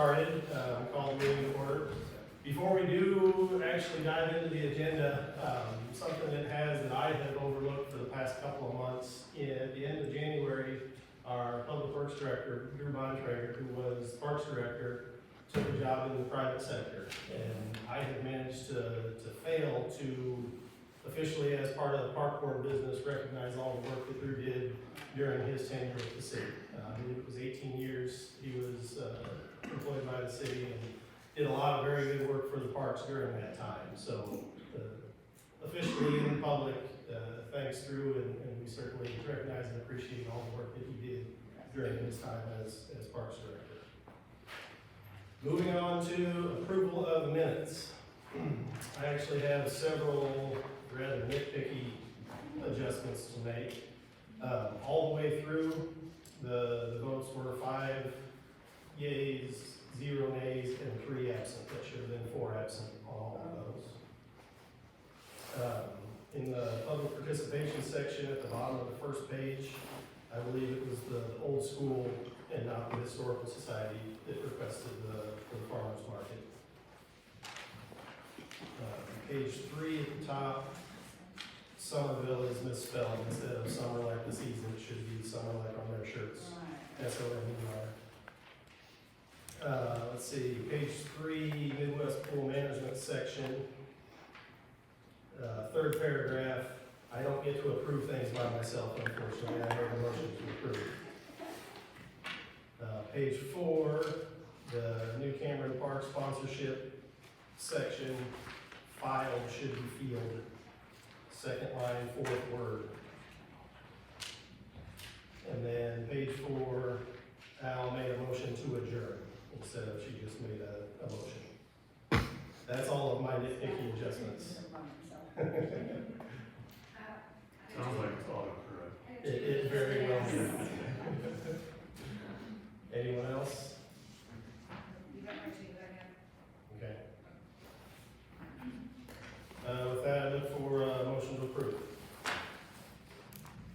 started. Call the meeting to order. Before we do actually dive into the agenda, something that I have overlooked for the past couple of months, at the end of January, our Public Works Director, Drew Bontrager, who was Parks Director, took a job in the private sector. And I have managed to fail to officially, as part of the Park Board business, recognize all the work that Drew did during his tenure with the city. I believe it was 18 years he was employed by the city and did a lot of very good work for the parks during that time. So officially in public, thanks Drew, and we certainly recognize and appreciate all the work that he did during his time as Parks Director. Moving on to approval of minutes. I actually have several rather nitpicky adjustments to make. All the way through, the votes were 5 yeas, 0 nays, and 3 absent. That should have been 4 absent on all of those. In the public participation section at the bottom of the first page, I believe it was the old school and not the historical society that requested for the farmers market. Page 3 at the top, Somerville is misspelled. Instead of summer like the season, it should be summer like on their shirts. S-O-M-E-R. Let's see, page 3, Midwest Pool Management section. Third paragraph, I don't get to approve things by myself, unfortunately. I make a motion to approve. Page 4, the New Cameron Park sponsorship section, filed should be fielded. Second line, 4th word. And then page 4, Al made a motion to adjourn instead of she just made a motion. That's all of my nitpicky adjustments. Sounds like it's all correct. It very well is. Anyone else? Okay. With that, I look for a motion to approve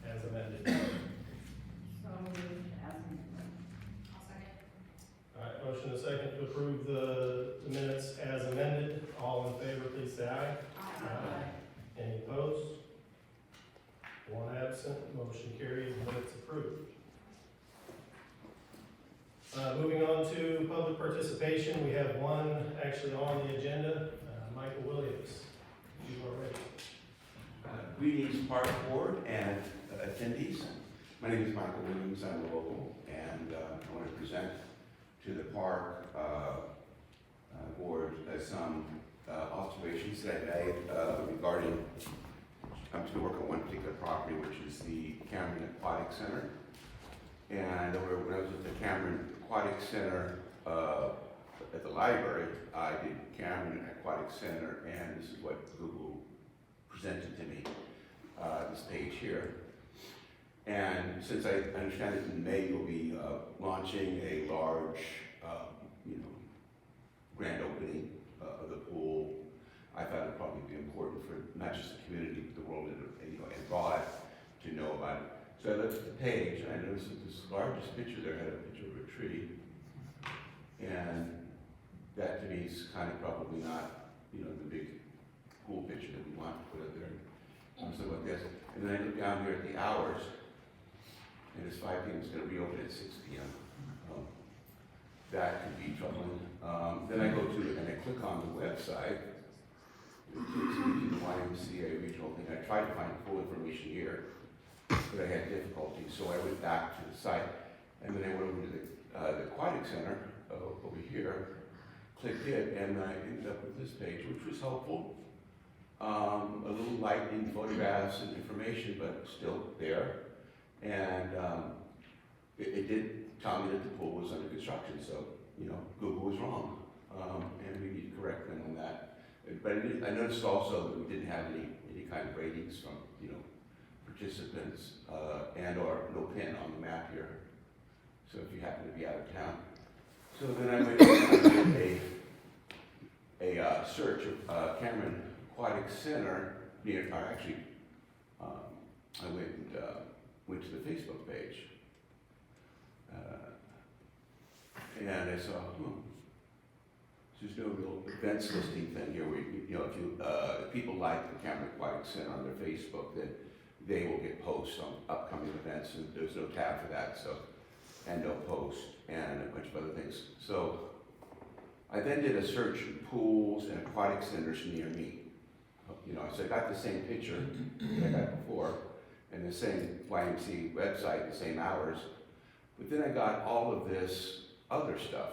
as amended. All right, motion and second to approve the minutes as amended. All in favor, please say aye. Aye. Any opposed? 1 absent, motion carried, minutes approved. Moving on to public participation, we have one actually on the agenda, Michael Williams. You are ready. Greetings, Park Board and attendees. My name is Michael Williams. I'm local, and I want to present to the Park Board some observations that I made regarding. I'm just going to work on one particular property, which is the Cameron Aquatic Center. And when I was at the Cameron Aquatic Center at the library, I did Cameron Aquatic Center, and this is what Google presented to me, this page here. And since I understand that in May you'll be launching a large, grand opening of the pool, I thought it'd probably be important for not just the community, but the world and broad to know about it. So I looked at the page, and I noticed that this largest picture there had a picture of a tree, and that to me is kind of probably not, the big cool picture that we want to put up there. Something like this. And then I look down here at the hours, and it's 5 p.m. It's going to reopen at 6 p.m. That could be troubling. Then I go to it and I click on the website. It takes me to the YMCA regional thing. I tried to find full information here, but I had difficulty. So I went back to the site, and then I went over to the Aquatic Center over here, clicked it, and I ended up with this page, which was helpful. A little light in photographs and information, but still there. And it did tell me that the pool was under construction, so, Google was wrong. And we need to correct them on that. But I noticed also that we didn't have any kind of ratings from, participants, and or no pin on the map here. So if you happen to be out of town. So then I went and did a search of Cameron Aquatic Center near, I went to the Facebook page. And I saw, There's no real events listing thing here where, if people like the Cameron Aquatic Center on their Facebook, then they will get posts on upcoming events, and there's no tab for that, so, and no post, and a bunch of other things. So I then did a search in pools and aquatic centers near me. So I got the same picture that I got before, and the same YMCA website, the same hours, but then I got all of this other stuff,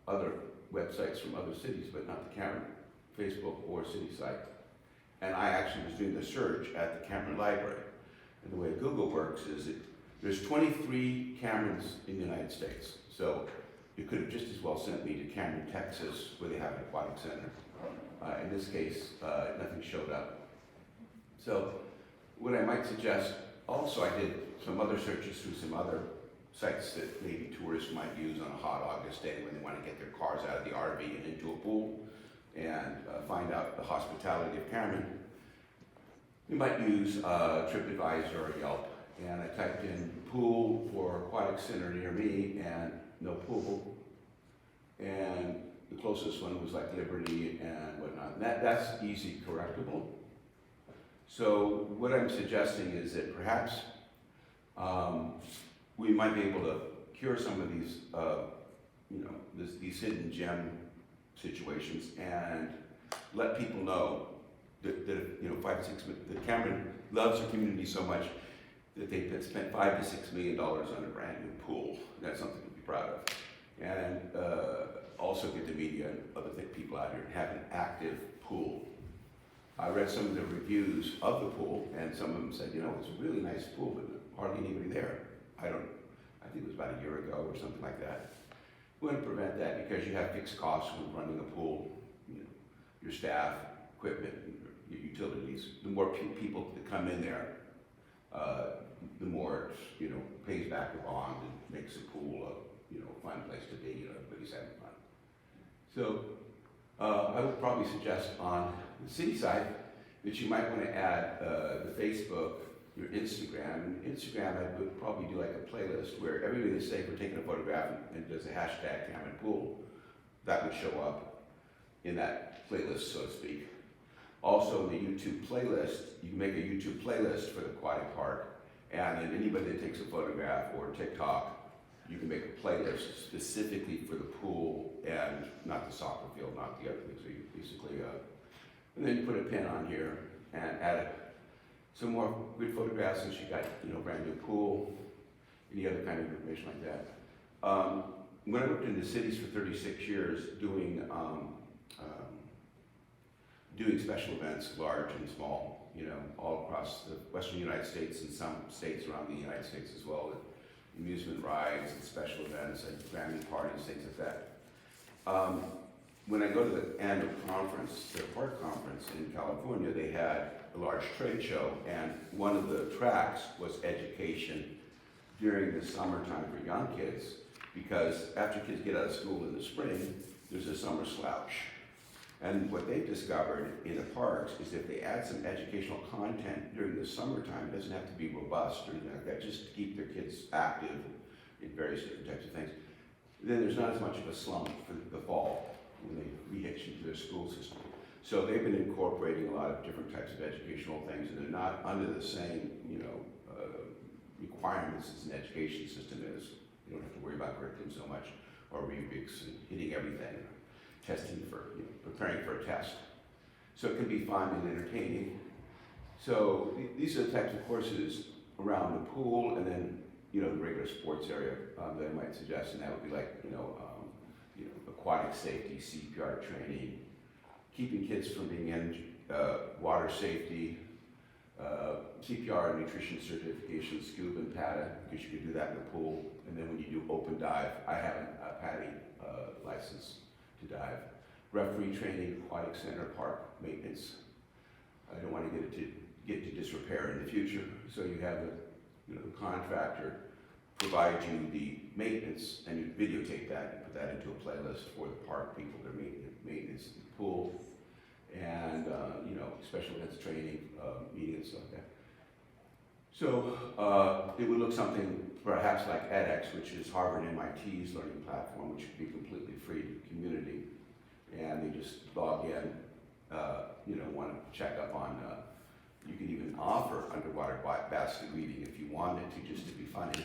other websites from other cities, but not the Cameron Facebook or city site. And I actually was doing the search at the Cameron Library. And the way Google works is there's 23 Camerons in the United States. So you could have just as well sent me to Cameron, Texas, where they have an aquatic center. In this case, nothing showed up. So what I might suggest, also I did some other searches through some other sites that maybe tourists might use on a hot August day when they want to get their cars out of the RV and into a pool and find out the hospitality of Cameron. You might use TripAdvisor or Yelp. And I typed in pool for aquatic center near me and no pool. And the closest one was like Liberty and whatnot. And that's easy correctable. So what I'm suggesting is that perhaps we might be able to cure some of these, these hidden gem situations and let people know that 5 to 6 million, that Cameron loves the community so much that they spent $5 to $6 million on a brand new pool. That's something to be proud of. And also get the media and other people out here and have an active pool. I read some of the reviews of the pool, and some of them said, it's a really nice pool, but hardly anybody there. I think it was about a year ago or something like that. We want to prevent that because you have fixed costs when running a pool, your staff, equipment, your utilities. The more people that come in there, the more it, pays back the bond and makes the pool a fun place to be. Everybody's having fun. So I would probably suggest on the city side that you might want to add the Facebook, your Instagram. And Instagram, I would probably do like a playlist where everybody that's safe for taking a photograph and does a hashtag Cameron Pool, that would show up in that playlist, so to speak. Also, the YouTube playlist, you can make a YouTube playlist for the aquatic park, and then anybody that takes a photograph or TikTok, you can make a playlist specifically for the pool and not the soccer field, not the other things. So you basically, and then you put a pin on here and add some more good photographs since you got, brand new pool, any other kind of information like that. When I worked in the cities for 36 years doing special events, large and small, all across the western United States and some states around the United States as well, amusement rides and special events and Grammy parties, things like that. When I go to the annual conference, the park conference in California, they had a large trade show, and one of the tracks was education during the summertime for young kids, because after kids get out of school in the spring, there's a summer slouch. And what they've discovered in the parks is if they add some educational content during the summertime, it doesn't have to be robust or anything like that, just to keep their kids active in various different types of things, then there's not as much of a slump for the fall when they re-hitch into their school system. So they've been incorporating a lot of different types of educational things, and they're not under the same, requirements as an education system is. You don't have to worry about curriculum so much, or rubrics and hitting everything, testing for, preparing for a test. So it can be fun and entertaining. So these are the types of courses around the pool, and then, the regular sports area that I might suggest, and that would be like, aquatic safety, CPR training, keeping kids from being in water safety, CPR and nutrition certification, scuba and PADA, because you can do that in the pool. And then when you do open dive, I have a PADI license to dive. Referee training, aquatic center, park maintenance. I don't want to get to disrepair in the future. So you have the contractor provide you the maintenance, and you videotape that and put that into a playlist for the park people, their maintenance, the pool, and special events training, meetings, stuff like that. So it would look something perhaps like edX, which is Harvard MIT's learning platform, which would be completely free to the community. and they just log in, want to check up on, you can even offer underwater basket weaving if you wanted to, just to be funny.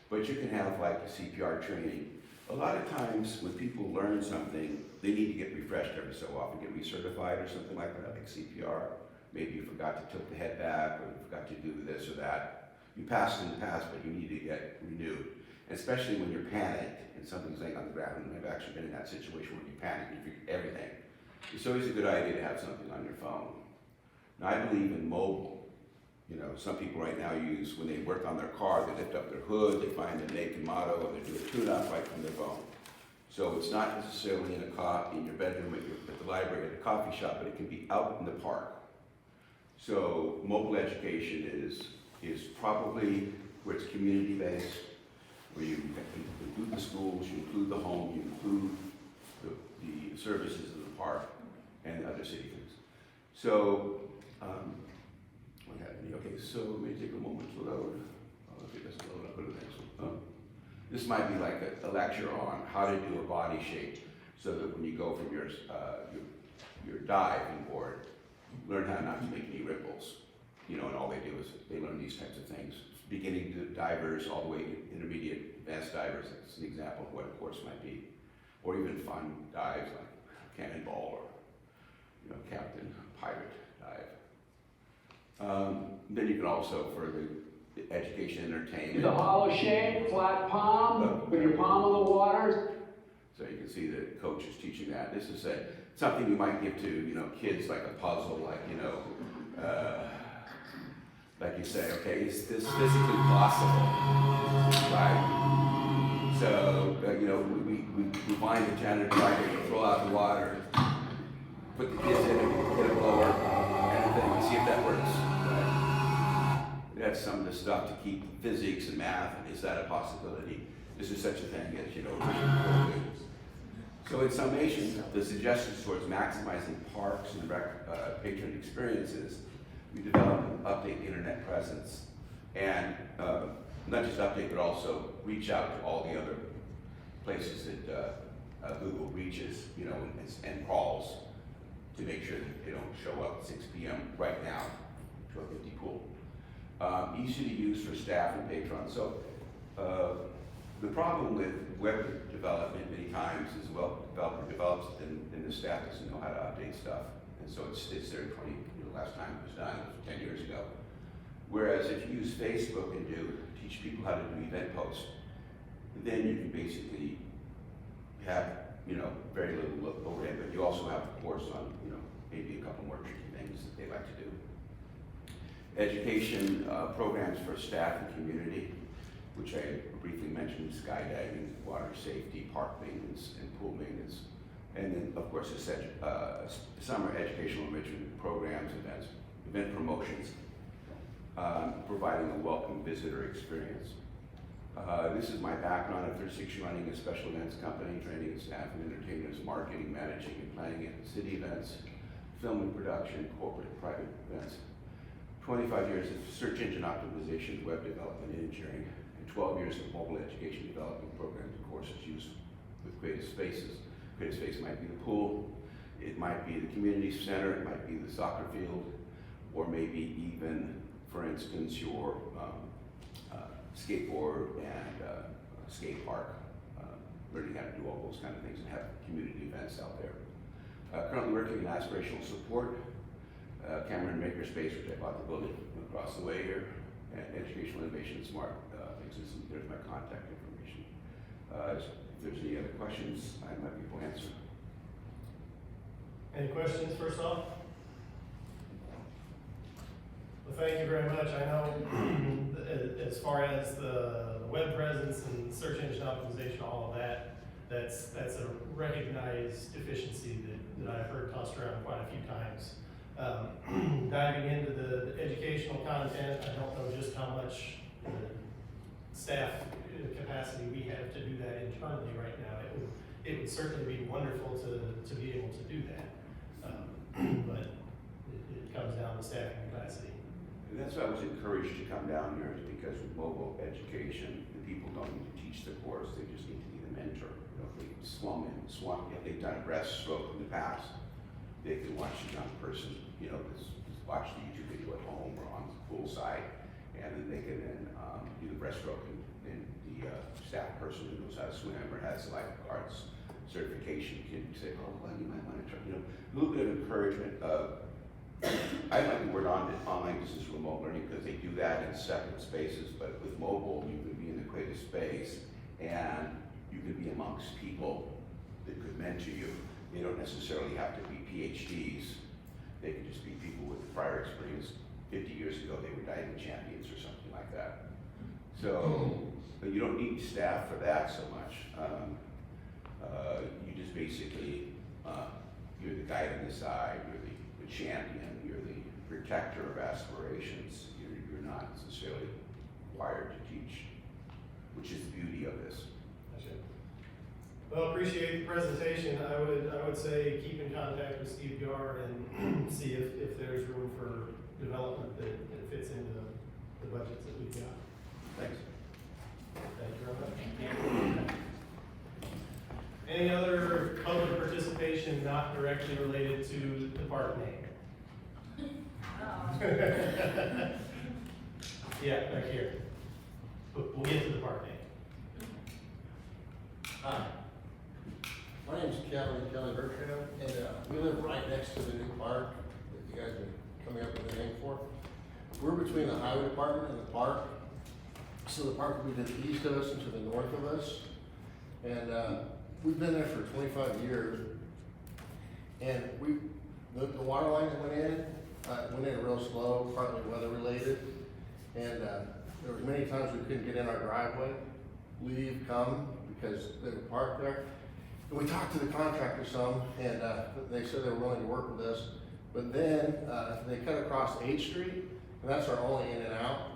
But you can have like CPR training. A lot of times when people learn something, they need to get refreshed every so often, get recertified or something like that, like CPR. Maybe you forgot to tilt the head back, or you forgot to do this or that. You passed in the past, but you need to get renewed. Especially when you're panicked and something's laying on the ground, and I've actually been in that situation where you panic and you forget everything. It's always a good idea to have something on your phone. Now I believe in mobile. Some people right now use, when they work on their car, they lift up their hood, they find the make and model, and they do a tune-up right from their phone. So it's not necessarily in your bedroom, at the library, at a coffee shop, but it can be out in the park. So mobile education is probably where it's community-based, where you include the schools, you include the home, you include the services of the park and the other city things. So, what happened? Okay, so it may take a moment to load. If it doesn't load, I'll go to the next one. This might be like a lecture on how to do a body shape, so that when you go from your diving board, learn how not to make any ripples. And all they do is they learn these types of things. Beginning divers all the way to intermediate, advanced divers. That's an example of what a course might be. Or even fun dives like cannonball or captain, pirate dive. Then you can also, for the education, entertainment. The hollow shape, flat palm, with your palm in the water. So you can see the coach is teaching that. This is something you might give to kids, like a puzzle, like like you say, okay, is this physically possible, right? So we find the janitor to throw out the water, put the kids in and get a blower, and then we see if that works. Right? That's some of the stuff to keep physics and math, and is that a possibility? Is there such a thing as, So in summation, the suggestions towards maximizing parks and patron experiences, we developed an update internet presence, and not just update, but also reach out to all the other places that Google reaches, and crawls to make sure that they don't show up at 6 p.m. right now to a 50 pool. Easy to use for staff and patrons. So the problem with web development many times is, developer develops and the staff doesn't know how to update stuff. And so it's there 20, last time it was done, it was 10 years ago. Whereas if you use Facebook and teach people how to do event posts, then you can basically have, very little overhead, but you also have a course on, maybe a couple more tricky things that they like to do. Education programs for staff and community, which I briefly mentioned: skydiving, water safety, park maintenance, and pool maintenance. And then, of course, summer educational enrichment programs, event promotions, providing a welcome visitor experience. This is my background of 36 years running a special events company, training staff and entertainers, marketing, managing, and planning city events, film and production, corporate and private events. 25 years of search engine optimization, web development, and engineering, and 12 years of mobile education developing programs and courses used with creative spaces. Creative space might be the pool, it might be the community center, it might be the soccer field, or maybe even, for instance, your skateboard and skate park, learning how to do all those kind of things and have community events out there. Currently working in aspirational support, Cameron Makerspace, which I bought the building across the way here, and educational innovation and smart things. There's my contact information. If there's any other questions, I might be able to answer. Any questions first off? Well, thank you very much. I know as far as the web presence and search engine optimization, all of that, that's a recognized deficiency that I've heard tossed around quite a few times. Diving into the educational content, I don't know just how much staff capacity we have to do that internally right now. It would certainly be wonderful to be able to do that, but it comes down to staffing capacity. And that's why I was encouraged to come down here, is because with mobile education, the people don't need to teach the course, they just need to be the mentor. If they if they've done a breaststroke in the past, they can watch a young person, just watch the YouTube video at home or on the poolside, and then they can do the breaststroke, and the staff person who knows how to swim or has lifeguards certification can say, oh, well, you might want to try, a little bit of encouragement. I like the word online distance remote learning because they do that in separate spaces, but with mobile, you can be in the greatest space and you can be amongst people that could mentor you. They don't necessarily have to be PhDs. They could just be people with prior experience. 50 years ago, they were diving champions or something like that. So, but you don't need staff for that so much. You just basically, you're the guide on the side, you're the champion, you're the protector of aspirations. You're not necessarily required to teach, which is the beauty of this. Well, appreciate the presentation. I would say keep in contact with Steve Gar and see if there's room for development that fits into the budgets that we've got. Thanks. Thank you very much. Any other public participation not directly related to the park name? Yeah, back here. We'll get to the park name. Hi, my name's Kelly Bertram, and we live right next to the new park that you guys are coming up with a name for. We're between the highway department and the park, so the park will be to the east of us and to the north of us. And we've been there for 25 years, and the water line that went in real slow, partly weather related, and there were many times we couldn't get in our driveway, leave, come, because they were parked there. And we talked to the contractor some, and they said they were willing to work with us. But then they cut across 8th Street, and that's our only in and out.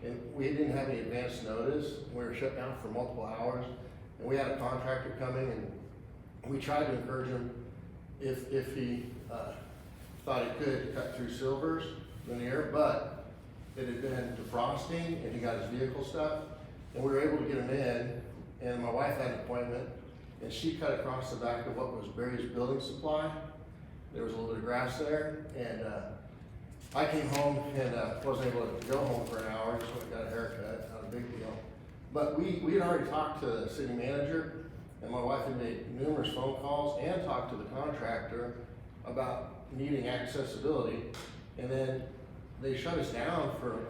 And we didn't have any advance notice. We were shut down for multiple hours. And we had a contractor coming, and we tried to encourage him if he thought he could cut through Silver's veneer, but it had been defrosting, and he got his vehicle stuck. And we were able to get him in, and my wife had an appointment, and she cut across the back of what was Barry's building supply. There was a little bit of grass there, and I came home and wasn't able to go home for an hour, so I got a haircut, not a big deal. But we had already talked to the city manager, and my wife had made numerous phone calls and talked to the contractor about needing accessibility. And then they shut us down for,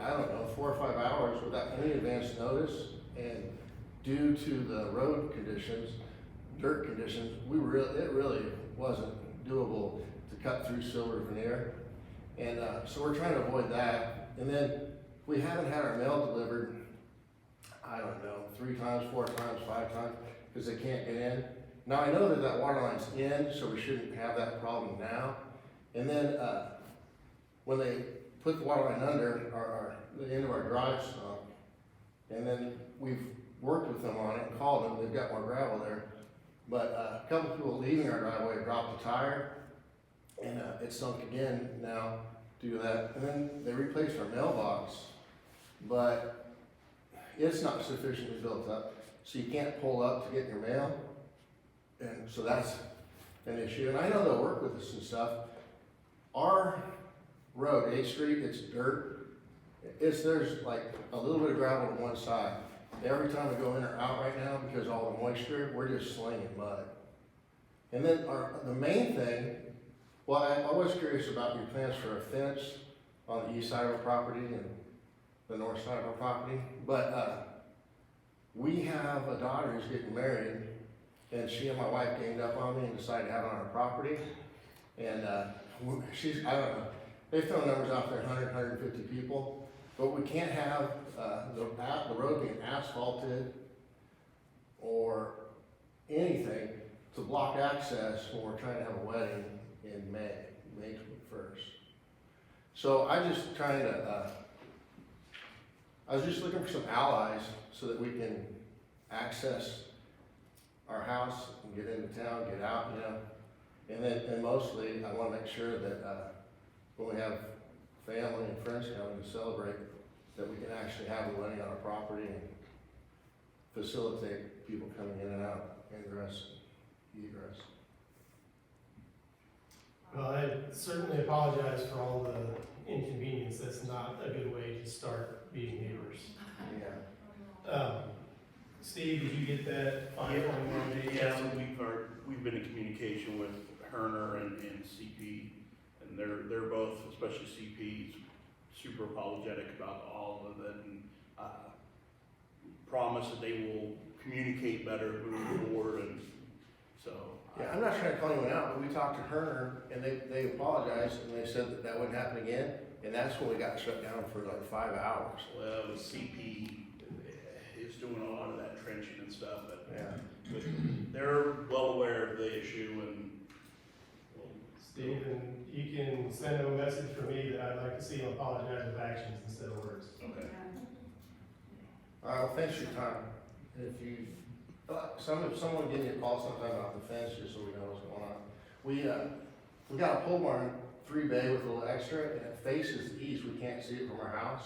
4 or 5 hours without any advance notice. And due to the road conditions, dirt conditions, it really wasn't doable to cut through silver veneer. And so we're trying to avoid that. And then we haven't had our mail delivered, 3 times, 4 times, 5 times, because they can't get in. Now I know that water line's in, so we shouldn't have that problem now. And then when they put the water line under the end of our drive stump, and then we've worked with them on it and called them, they've got more gravel there. But a couple people leaving our driveway dropped a tire, and it sunk again now due to that. And then they replaced our mailbox, but it's not sufficiently built up, so you can't pull up to get your mail. And so that's an issue. And I know they'll work with us and stuff. Our road, 8th Street, it's dirt. There's like a little bit of gravel on one side. Every time we go in or out right now, because of all the moisture, we're just slinging mud. And then the main thing, well, I was curious about your plans for a fence on the east side of our property and the north side of our property. But we have a daughter who's getting married, and she and my wife ganged up on me and decided to have it on our property. And they've thrown numbers out there, 100, 150 people. But we can't have the road being asphalted or anything to block access when we're trying to have a wedding in May 21st. So I was just looking for some allies so that we can access our house and get into town, get out, And mostly I want to make sure that when we have family and friends coming to celebrate, that we can actually have a wedding on our property and facilitate people coming in and out, ingress. certainly apologize for all the inconvenience. That's not a good way to start being neighbors. Yeah. Steve, did you get that 521 day? Yeah, we've been in communication with Herner and CP, and they're both, especially CP, super apologetic about all of it, and promise that they will communicate better moving forward, and so. Yeah, I'm not trying to call anyone out, but we talked to Herner, and they apologized, and they said that that wouldn't happen again, and that's when we got shut down for like 5 hours. Well, CP is doing a lot of that trenching and stuff, but Yeah. they're well aware of the issue, and Steve, and you can send them a message from me that I'd like to see them apologize with actions instead of words. okay. All right, well, thanks for your time. And if you, someone give me a call sometime about the fence, just so we know what's going on. We got a pole barn 3-bay with a little extra, and it faces east, we can't see it from our house.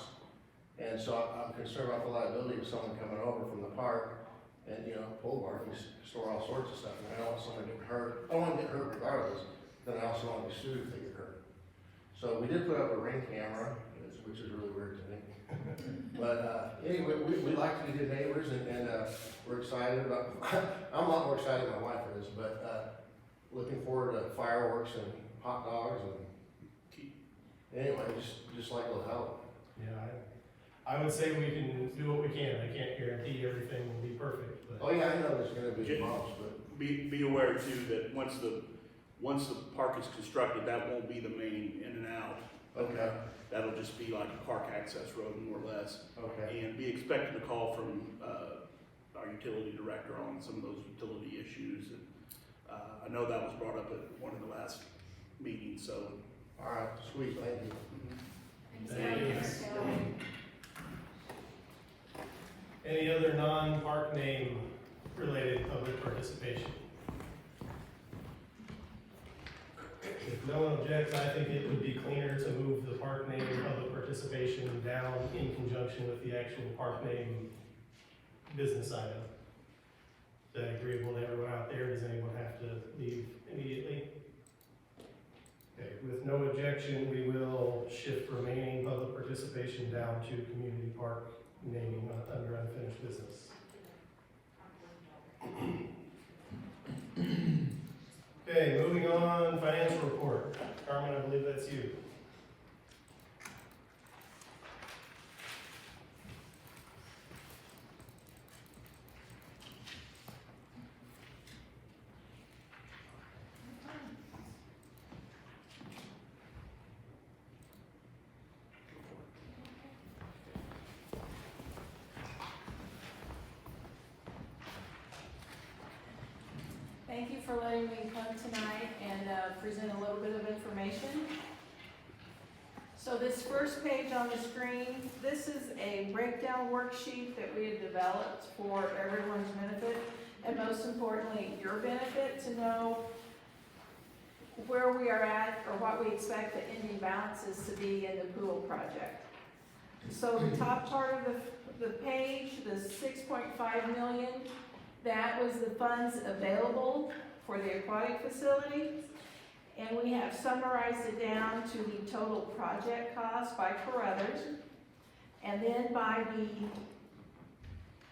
And so I'm concerned about the liability of someone coming over from the park, and, you know, pole barn, you store all sorts of stuff, and I don't want someone getting hurt. I don't want to get hurt regardless, then I also want to be sued if they get hurt. So we did put up a ring camera, which is really weird to me. But anyway, we like to be good neighbors, and we're excited about, I'm a lot more excited than my wife is, but looking forward to fireworks and hot dogs, and anyway, just like a little help. Yeah, I would say we can do what we can. I can't guarantee everything will be perfect, but. Oh, yeah, I know there's gonna be bumps, but. Be aware too that once the park is constructed, that won't be the main in and out. Okay. That'll just be like a park access road, more or less. Okay. And be expecting a call from our utility director on some of those utility issues. And I know that was brought up at one of the last meetings, so. All right, sweet, thank you. Thanks. Any other non-park name related public participation? If no one objects, I think it would be cleaner to move the park name public participation down in conjunction with the actual park name business item. Is that agreeable to everyone out there? Does anyone have to leave immediately? Okay, with no objection, we will shift remaining public participation down to community park naming under unfinished business. Okay, moving on, financial report. Carmen, I believe that's you. Thank you for letting me come tonight and present a little bit of information. So this first page on the screen, this is a breakdown worksheet that we have developed for everyone's benefit, and most importantly, your benefit, to know where we are at or what we expect the ending balances to be in the pool project. So the top part of the page, the 6.5 million, that was the funds available for the aquatic facility, and we have summarized it down to the total project cost by Carruthers, and then by the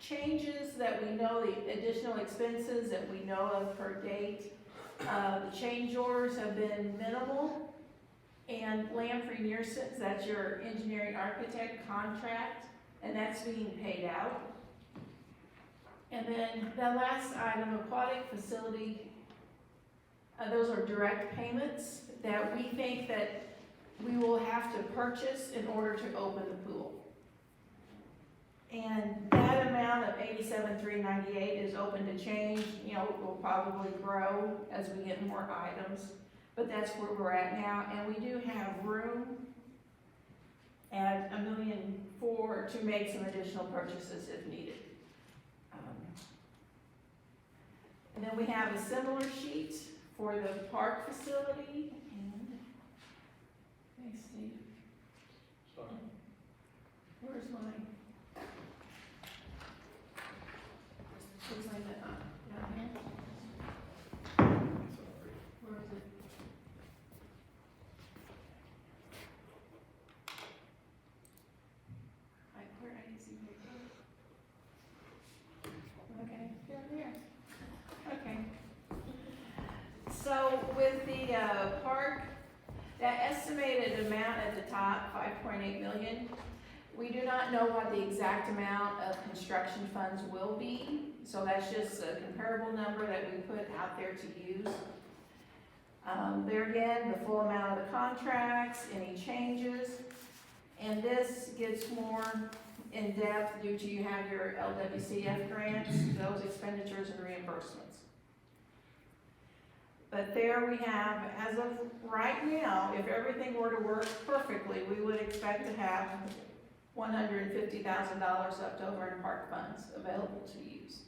changes that we know, the additional expenses that we know of per date. The change orders have been minimal, and Lamprey Nearsons, that's your engineering architect contract, and that's being paid out. And then the last item, aquatic facility, those are direct payments that we think that we will have to purchase in order to open the pool. And that amount of $87,398 is open to change. You know, it will probably grow as we get more items, but that's where we're at now. And we do have room at $1.4 million to make some additional purchases if needed. And then we have a similar sheet for the park facility. And thanks, Steve. Where's mine? Where's mine? Down here? Where is it? with the, park, that estimated amount at the top, 5.8 million, we do not know what the exact amount of construction funds will be, so that's just a comparable number that we put out there to use. There again, the full amount of the contracts, any changes, and this gets more in depth due to you have your LWCF grants, those expenditures and reimbursements. But there we have, as of right now, if everything were to work perfectly, we would expect to have $150,000 left over in park funds available to use.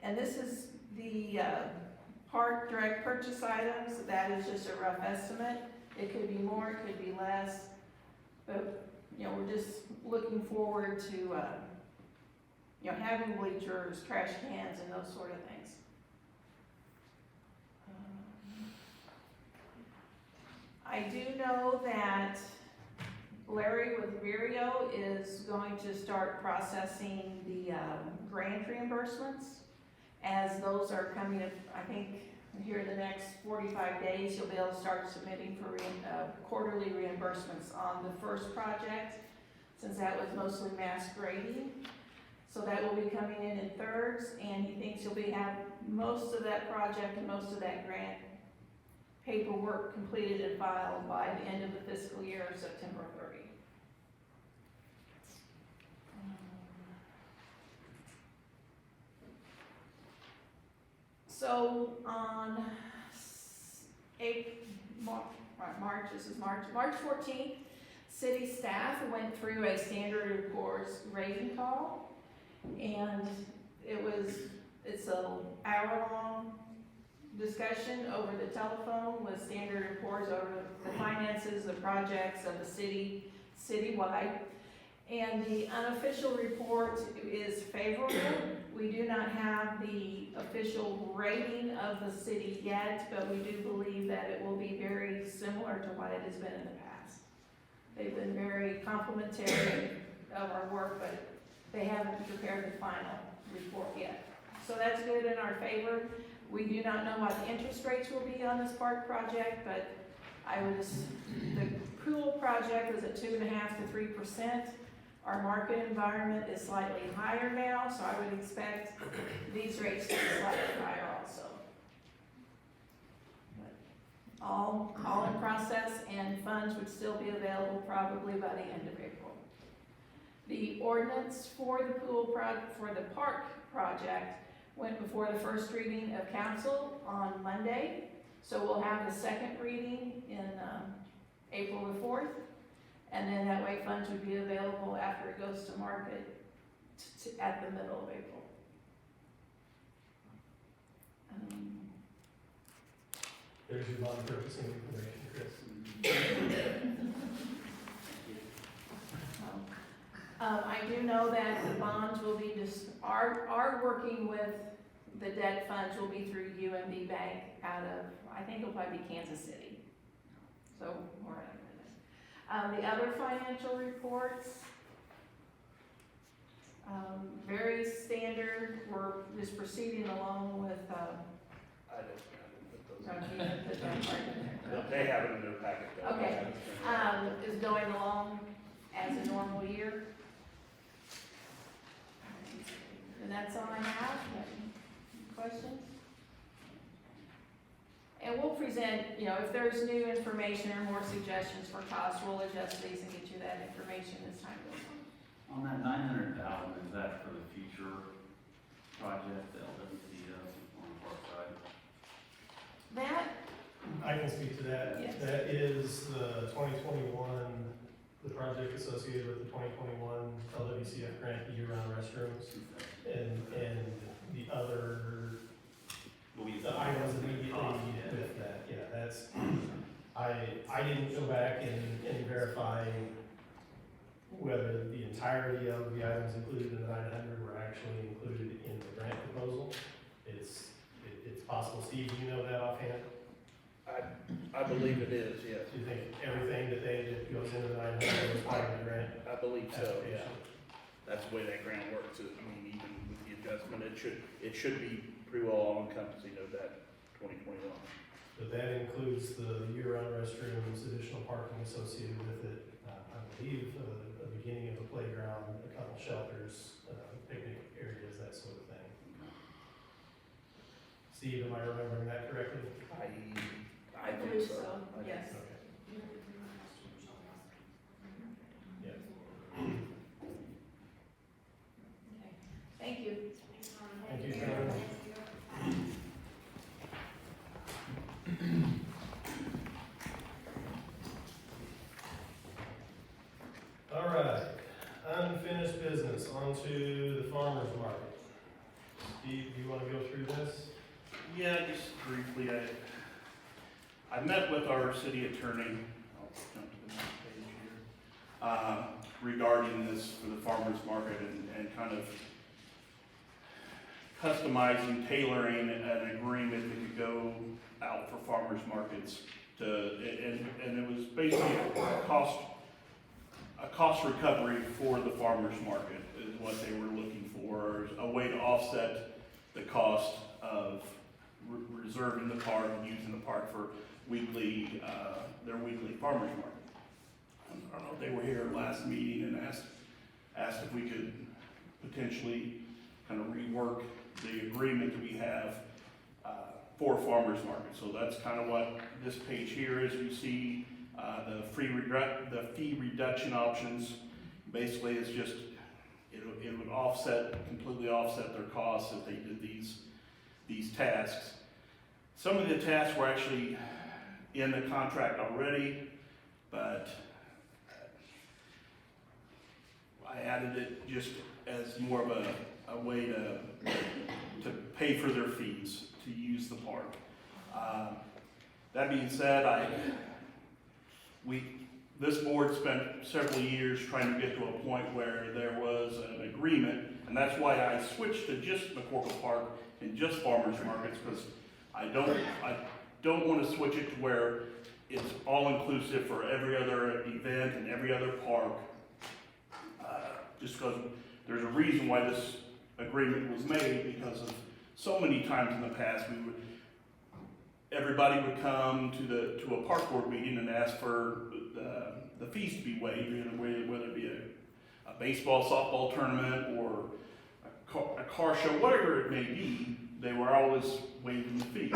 And this is the park direct purchase items. That is just a rough estimate. It could be more, it could be less, but you know, we're just looking forward to you know, having bleachers, trash cans, and those sort of things. I do know that Larry with Vireo is going to start processing the grant reimbursements. As those are coming up, I think here in the next 45 days, you'll be able to start submitting for quarterly reimbursements on the first project, since that was mostly mass grading. So that will be coming in thirds, and he thinks he'll have most of that project and most of that grant paperwork completed and filed by the end of the fiscal year, September 30. So on March 14th, city staff went through a standard of course rating call, and it's an hour-long discussion over the telephone with standard reports over the finances, the projects of the city, citywide. And the unofficial report is favorable. We do not have the official rating of the city yet, but we do believe that it will be very similar to what it has been in the past. They've been very complimentary of our work, but they haven't prepared the final report yet. So that's good in our favor. We do not know what the interest rates will be on this park project, but the pool project was at 2.5% to 3%. Our market environment is slightly higher now, so I would expect these rates to be slightly higher also. But all in process, and funds would still be available probably by the end of April. The ordinance for the for the park project went before the first reading of council on Monday. So we'll have the second reading in April the 4th. And then that way funds would be available after it goes to market at the middle of April. There's your bond purchasing information, Chris. I do know that the bonds will be our working with the debt funds will be through UMB Bank out of, I think it'll probably be Kansas City. So we're the other financial reports, very standard. We're just proceeding along with, I didn't put those you put that part in there. in. They have it in their packet though. Okay. Is going along as a normal year. And that's all I have. Questions? And we'll present, you know, if there's new information or more suggestions for costs, we'll adjust these and get you that information as time goes on. On that 900,000, is that for the future project, the LWC does on the park side? That, I can speak to that. Yes. That is the 2021, the project associated with the 2021 LWCF grant year-round restrooms, and the other, the items immediately with that. Yeah, that's, I didn't go back and verify whether the entirety of the items included in the 900 were actually included in the grant proposal. It's possible. Steve, do you know that offhand? I believe it is, yes. Do you think everything that goes into the 900 is part of the grant? I believe so, yeah. application? That's the way that grant works. I mean, even with the adjustment, it should be pretty well all encompassing of that 2021. But that includes the year-round restrooms, additional parking associated with it, I believe, a beginning of a playground, a couple shelters, picnic areas, that sort of thing. Steve, am I remembering that correctly? I think believe so. so, I think yes. so. Yeah. Okay. Thank you. Thank you, Karen. All right, unfinished business, onto the farmer's market. Steve, do you want to go through this? Yeah, just briefly, I met with our city attorney, I'll jump to the next page here, regarding this for the farmer's market and kind of customizing, tailoring an agreement that could go out for farmers markets and it was basically a cost recovery for the farmers market is what they were looking for, a way to offset the cost of reserving the park and using the park for their weekly farmers market. I don't know, they were here last meeting and asked if we could potentially kind of rework the agreement that we have for farmers market. So that's kind of what this page here is. You see the fee reduction options. Basically, it's just it would completely offset their costs if they did these tasks. Some of the tasks were actually in the contract already, but I added it just as more of a way to pay for their fees to use the park. That being said, this board spent several years trying to get to a point where there was an agreement, and that's why I switched to just McCorkle Park and just farmers markets, because I don't want to switch it to where it's all inclusive for every other event and every other park. Just because there's a reason why this agreement was made, because of so many times in the past everybody would come to a park board meeting and ask for the fees to be waived, whether it be a baseball, softball tournament, or a car show, whatever it may be, they were always waiving the fee.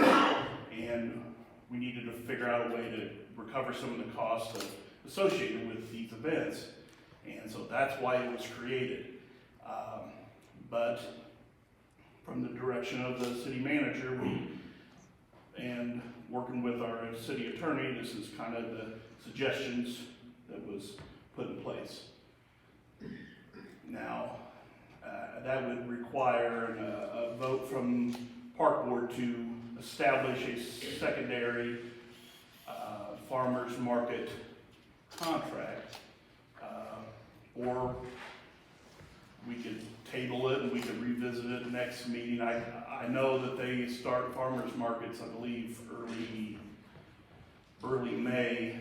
And we needed to figure out a way to recover some of the costs associated with these events. And so that's why it was created. But from the direction of the city manager, and working with our city attorney, this is kind of the suggestions that was put in place. Now, that would require a vote from Park Board to establish a secondary farmers market contract, or we could table it and we could revisit it next meeting. I know that they start farmers markets, I believe, early May.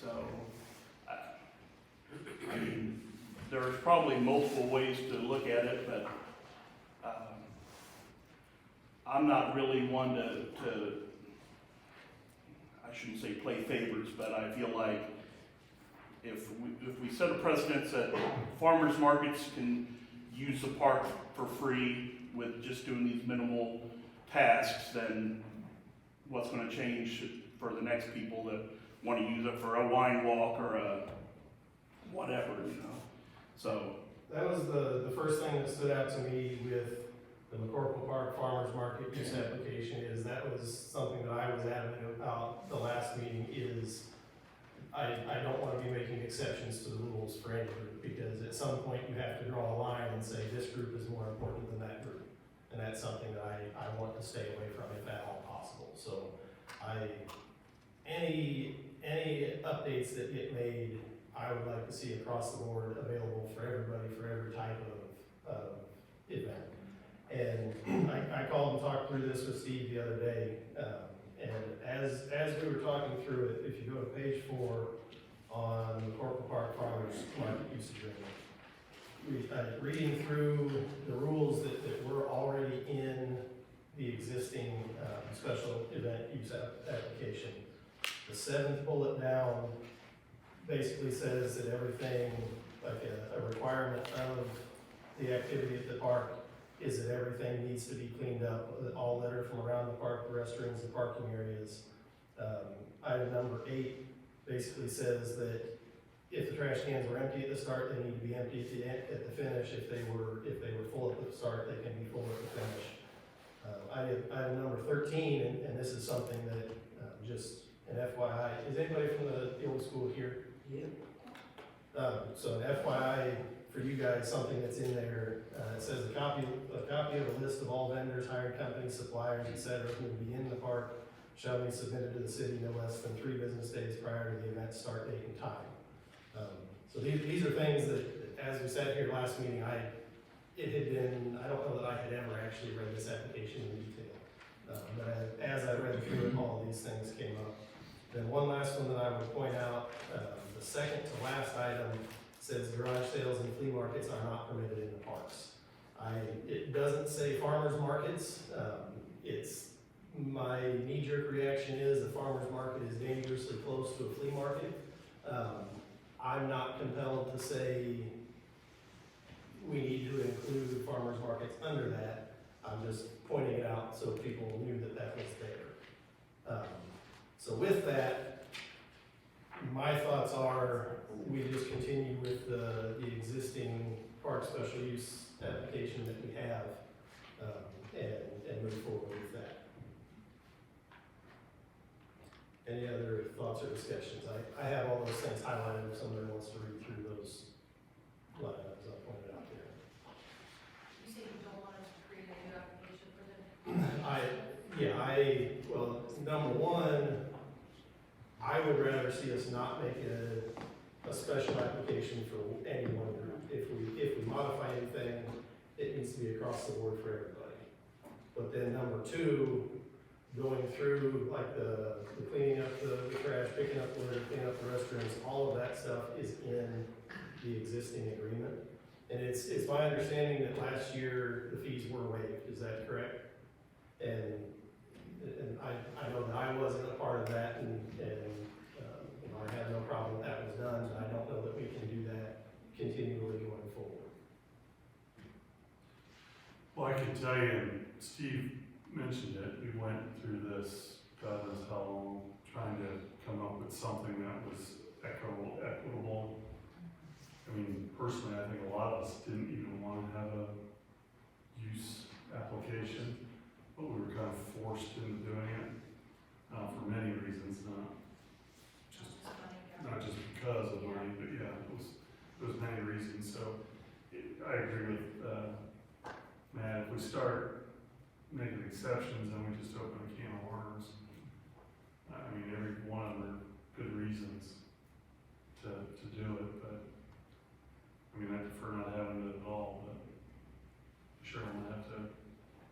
So, I mean, there's probably multiple ways to look at it, but I'm not really one to I shouldn't say play favorites, but I feel like if we set a precedent that farmers markets can use the park for free with just doing these minimal tasks, then what's going to change for the next people that want to use it for a wine walk or a whatever, you know? So That was the first thing that stood out to me with the McCorkle Park Farmers Market use application, is that was something that I was adamant about the last meeting, is I don't want to be making exceptions to the rules for any group, because at some point you have to draw a line and say this group is more important than that group. And that's something that I want to stay away from if at all possible. So any updates that get made, I would like to see across the board, available for everybody, for every type of event. And I called and talked through this with Steve the other day, and as we were talking through it, if you go to page 4 on the Corporal Park Farmers Market Use Agreement, reading through the rules that were already in the existing special seventh bullet down basically says that everything, like a requirement of the activity at the park is that everything needs to be cleaned up, all litter from around the park, the restrooms, the parking areas. Item number 8 basically says that if the trash cans were empty at the start, they need to be empty at the finish. If they were full at the start, they can be full at the finish. Item number 13, and this is something that, just an FYI, is anybody from the old school here? Yeah. So an FYI for you guys, something that's in there, it says a copy of a list of all vendors, hired companies, suppliers, etc., who will be in the park shall be submitted to the city no less than 3 business days prior to the event's start date and time. So these are things that, as we sat here last meeting, I don't know that I had ever actually read this application in detail. But as I read through it, all of these things came up. Then one last one that I would point out, the second to last item says garage sales and flea markets are not permitted in the parks. It doesn't say farmers markets. My knee-jerk reaction is the farmers market is dangerously close to a flea market. I'm not compelled to say we need to include farmers markets under that. I'm just pointing it out so people knew that that was there. So with that, my thoughts are we just continue with the existing park special use application that we have, and move forward with that. Any other thoughts or discussions? I have all those things highlighted if somebody wants to read through those line items I pointed out there. You say you don't want us to create a new application for them? Well, number one, I would rather see us not make a special application for any one group. If we modify anything, it needs to be across the board for everybody. But then number two, going through like the cleaning up the trash, picking up litter, cleaning up the restrooms, all of that stuff is in the existing agreement. And it's my understanding that last year the fees were waived, is that correct? And I know that I wasn't a part of that, and I have no problem that was done, and I don't know that we can do that continually going forward. Well, I can tell you, and Steve mentioned it, we went through this, God knows how long, trying to come up with something that was equitable. I mean, personally, I think a lot of us didn't even want to have a use application, but we were kind of forced into doing it, for many reasons, not just because of money, but yeah, it was many reasons. So I agree with Matt. If we start making exceptions, then we just open a can of worms. I mean, every one of them are good reasons to do it, but I mean, I prefer not having it at all. But sure, we'll have to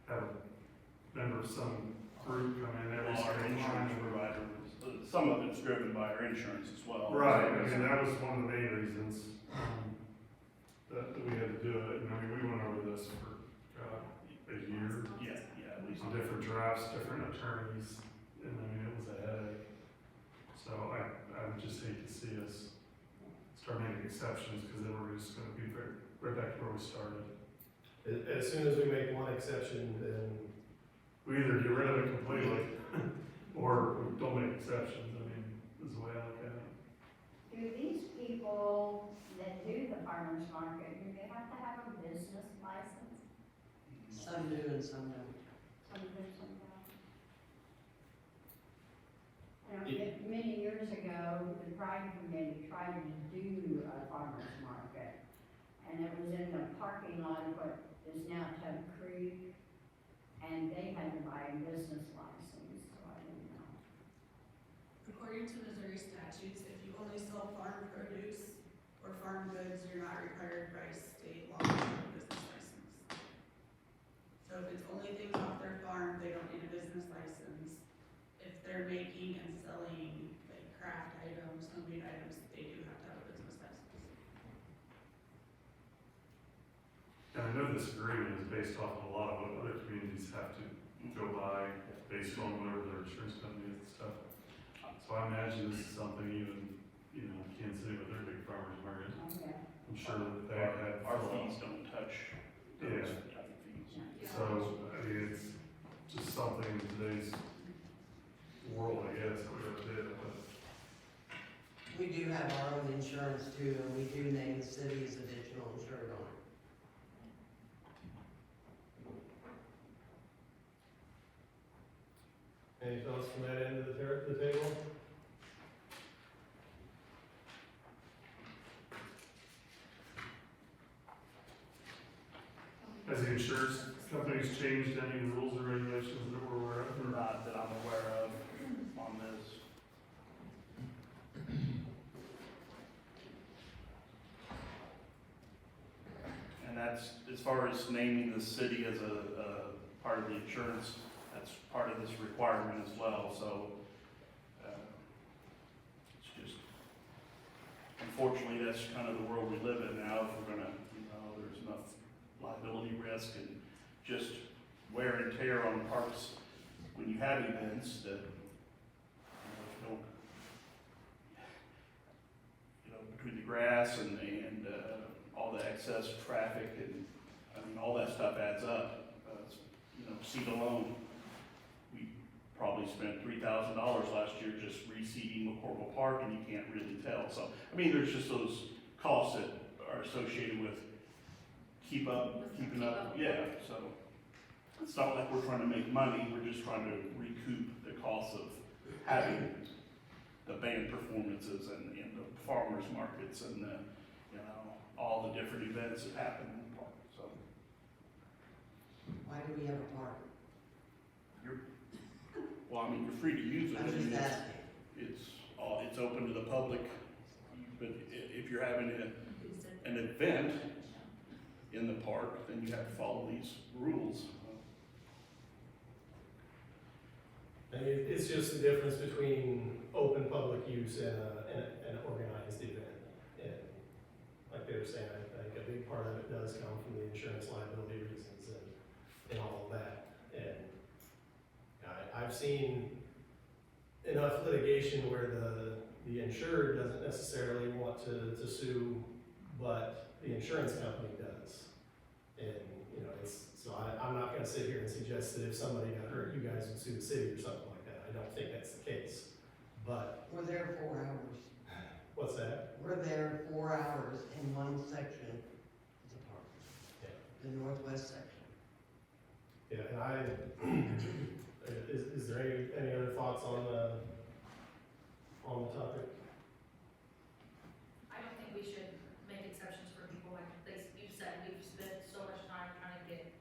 have a member of some group come in every Our single insurance time. provider, some of it's driven by our insurance as well. Right, I mean, that was one of the main reasons, that we had to do it, and I mean, we went over this for, a year. Yeah, at least. On different drafts, different attorneys, and I mean, it was a headache. So I would just hate to see us start making exceptions, because then we're just gonna be right back to where we started. As soon as we make one exception, then We either get rid of it completely, or we don't make exceptions, I mean, is the way I look at it. Do these people that do the farmer's market, do they have to have a business license? Some do and some don't. Some do, some don't. Many years ago, the Pride Committee tried to do a farmer's market, and it was in the parking lot of what is now Tub Creek, and they had to buy a business license, so I didn't know. According to Missouri statutes, if you only sell farm produce or farm goods, you're not required by state law to have a business license. So if it's only things off their farm, they don't need a business license. If they're making and selling like craft items, homemade items, they do have to have a business license. And I know this agreement is based off of a lot of what other communities have to go by, based on whatever their insurance company is and stuff. So I imagine this is something even, Kansas City with their big farmers market, Okay. I'm sure that they have. Our fees don't touch those other fees. So, I mean, it's just something in today's world, I guess, that we gotta do, but. We do have our own insurance too, and we do name the city as additional insured on it. Any thoughts from that end of the table? Has the insurance companies changed any rules or regulations that we're aware of? Or- Not that I'm aware of on this. And that's, as far as naming the city as a part of the insurance, that's part of this requirement as well, so, it's just, unfortunately, that's kind of the world we live in now, if we're gonna, there's enough liability risk and just wear and tear on parks when you have events that, between the grass and all the excess traffic and, all that stuff adds up. Seed alone, we probably spent $3,000 last year just reseeding McCormick Park, and you can't really tell. So, there's just those costs that are associated with keeping up, yeah, so. It's not like we're trying to make money, we're just trying to recoup the cost of having the band performances and the farmers markets and the, all the different events that happen in the park, so. Why do we have a park? You're free to use it. I'm just asking. It's open to the public, but if you're having an event in the park, then you have to follow these rules. It's just the difference between open public use and an organized event. And like they were saying, I think a big part of it does come from the insurance liability reasons and all of that. And I've seen enough litigation where the insured doesn't necessarily want to sue, but the insurance company does. And, I'm not gonna sit here and suggest that if somebody got hurt, you guys would sue the city or something like that. I don't think that's the case. But, We're there 4 hours. what's that? We're there 4 hours in one section of the park. Yeah. The northwest section. Yeah, and is there any other thoughts on the topic? I don't think we should make exceptions for people like you said, we've spent so much time trying to get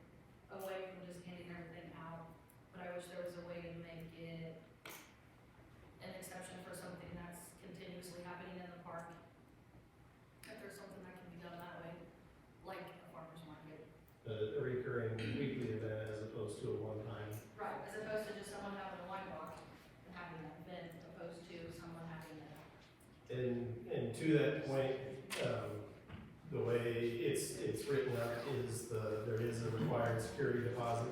away from just handing everything out. But I wish there was a way to make it an exception for something that's continuously happening in the park. If there's something that can be done that way, like a farmer's market. A recurring weekly event as opposed to a one-time. Right, as opposed to just someone having a wine walk and having an event, opposed to someone having a. And to that point, the way it's written up is there is a required security deposit.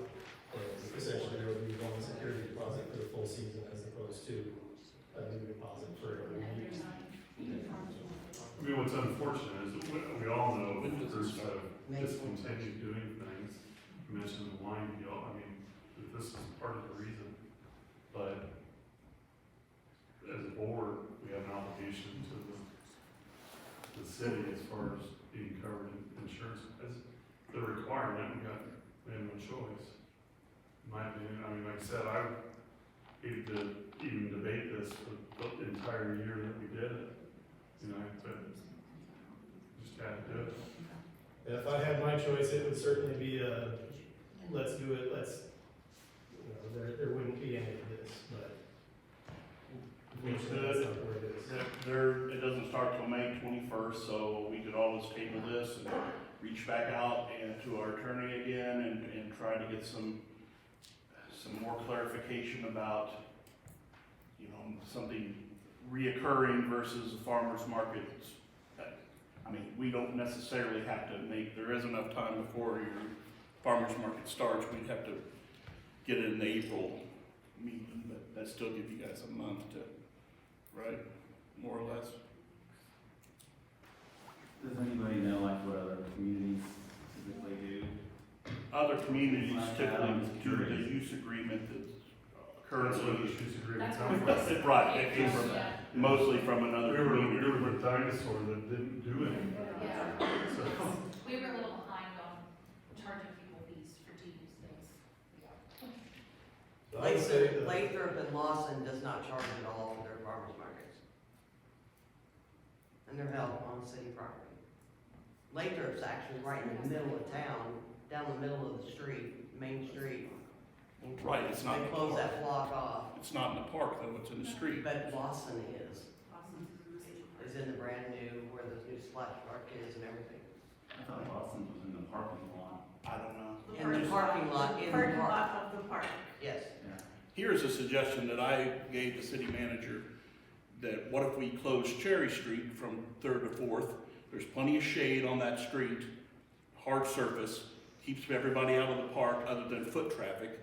And essentially there will be one security deposit for the full season as opposed to a new deposit for every week. What's unfortunate is that we all know groups that have discontinued doing things. You mentioned the wine deal, that this is part of the reason. But as a board, we have an obligation to the city as far as being covered in insurance. As the requirement, we have no choice. In my opinion, like I said, I hated to even debate this for the entire year that we did it. But just had to do it. If I had my choice, it would certainly be let's do it, there wouldn't be any of this, but. We could, That's not the way it is. it doesn't start till May 21st, so we could always table this and reach back out and to our attorney again and try to get some more clarification about, something reoccurring versus a farmer's market. We don't necessarily have to there is enough time before your farmer's market starts. We'd have to get it in the April meeting, but that still gives you guys a month to right? More or less. Does anybody know like what other communities typically do? Other communities Like that, typically I'm just do the curious. use agreement that's That's what currently. the shoes agreement That's comes what from. Right, it came from, Yeah. mostly from another We community. were the dinosaur that didn't do anything. Yeah. So, We were a little behind on charging people fees for to use things. I would say that- Lathrop and Lawson does not charge at all for their farmers markets. And they're held on city property. Lathrop's actually right in the middle of town, down the middle of the street, Main Street. Right, it's not in They the close park. that block off, It's not in the park though, it's in the street. but Lawson is in the brand new, where the new splash park is and everything. I thought Boston was in the parking lot. I don't know. In the parking lot, in the Parking park, lot of the park. yes. Yeah. Here's a suggestion that I gave the city manager, that what if we close Cherry Street from 3rd to 4th? There's plenty of shade on that street, hard surface, keeps everybody out of the park other than foot traffic.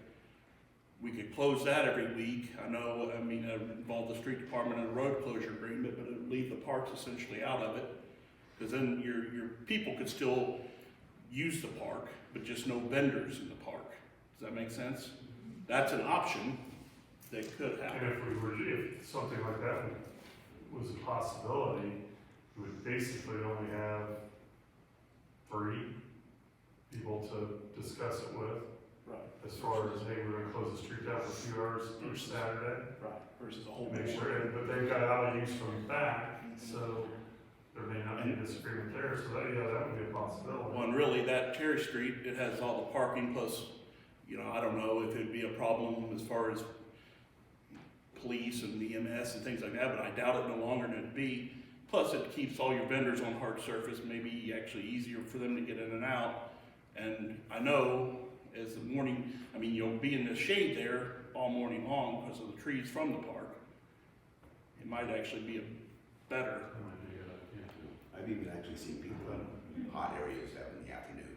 We could close that every week. I know, I mean, it involved the street department and a road closure agreement, but it would leave the parks essentially out of it. Because then your people could still use the park, but just no vendors in the park. Does that make sense? That's an option that could and happen. if something like that was a possibility, we would basically only have 3 people to discuss it with. Right. As far as, hey, we're gonna close the street down for a few hours each Saturday. Right, versus a whole Make board. sure, but they've got out of use from the back, so there may not be a disagreement there, so that, yeah, that would be a possibility. Well, and really, that Cherry Street, it has all the parking plus, I don't know if it'd be a problem as far as police and EMS and things like that, but I doubt it no longer than it'd be. Plus, it keeps all your vendors on hard surface, maybe actually easier for them to get in and out. And I know as the morning, you'll be in the shade there all morning long because of the trees from the park. It might actually be better. That might be a good idea. I've even actually seen people in hot areas out in the afternoon,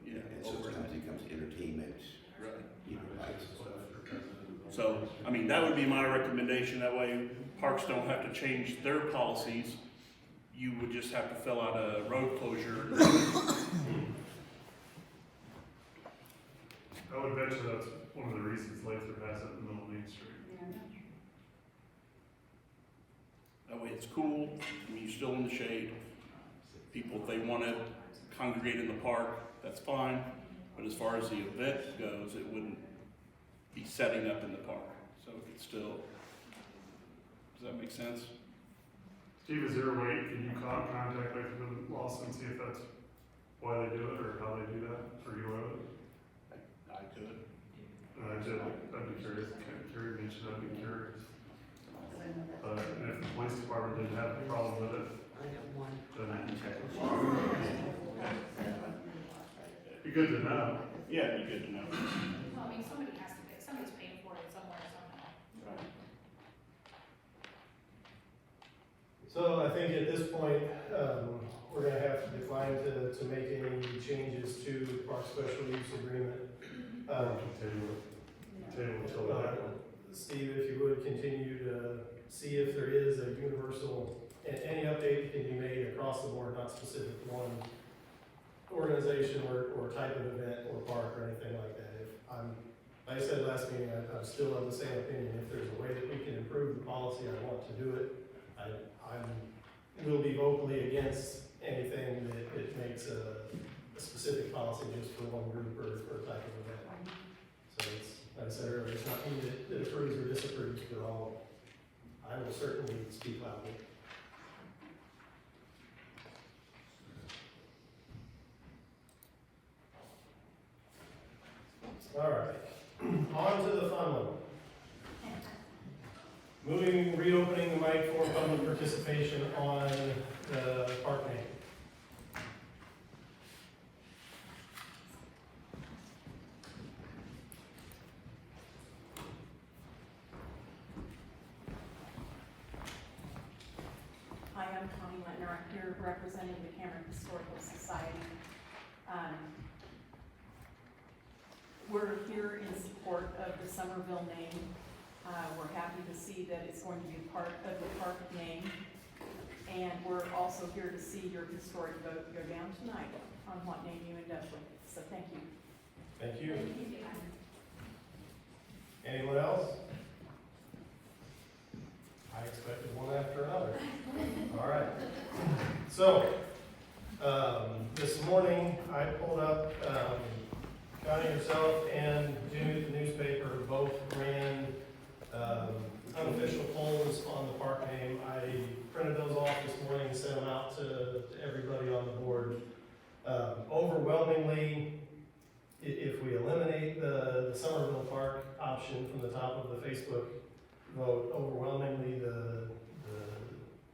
Yeah. and so sometimes it becomes entertainment, Right. lights and stuff. So, that would be my recommendation. That way parks don't have to change their policies. You would just have to fill out a road closure. I would bet you that's one of the reasons Lathrop has it in the middle of Main Street. That way it's cool, you're still in the shade. People, if they want to congregate in the park, that's fine. But as far as the event goes, it wouldn't be setting up in the park. So it could still, does that make sense? Steve, is there a way, can you contact Lathrop and Lawson, see if that's why they do it, or how they do that, or get away with it? I could. I'd be curious, Carrie mentioned, I'd be curious. And if the police department didn't have a problem with it, I got one. then I can check. it'd be good to know. Yeah, it'd be good to know. Well, somebody has to pay, somebody's paying for it somewhere, somehow. So I think at this point, we're gonna have to decline to make any changes to the park special use agreement. Table till that. Steve, if you would continue to see if there is a universal, any update can be made across the board, not specific to one organization or type of event or park or anything like that. Like I said last meeting, I'm still of the same opinion. If there's a way that we can improve the policy, I want to do it. I will be vocally against anything that makes a specific policy just for one group or type of event. So it's, like I said earlier, it's not me that approves or disapproves, but I will certainly speak loudly. All right, on to the fun one. Reopening the mic for public participation on the park name. Hi, I'm Connie Lentner. I'm here representing the Cameron Historical Society. We're here in support of the Somerville name. We're happy to see that it's going to be a part of the park name. And we're also here to see your historic vote go down tonight on what name you end up with. So thank you. Thank you. Anyone else? I expected one after another. All right. So, this morning I pulled up, Connie herself and Jimmy, the newspaper, both ran unofficial polls on the park name. I printed those off this morning and sent them out to everybody on the board. Overwhelmingly, if we eliminate the Somerville Park option from the top of the Facebook vote, overwhelmingly the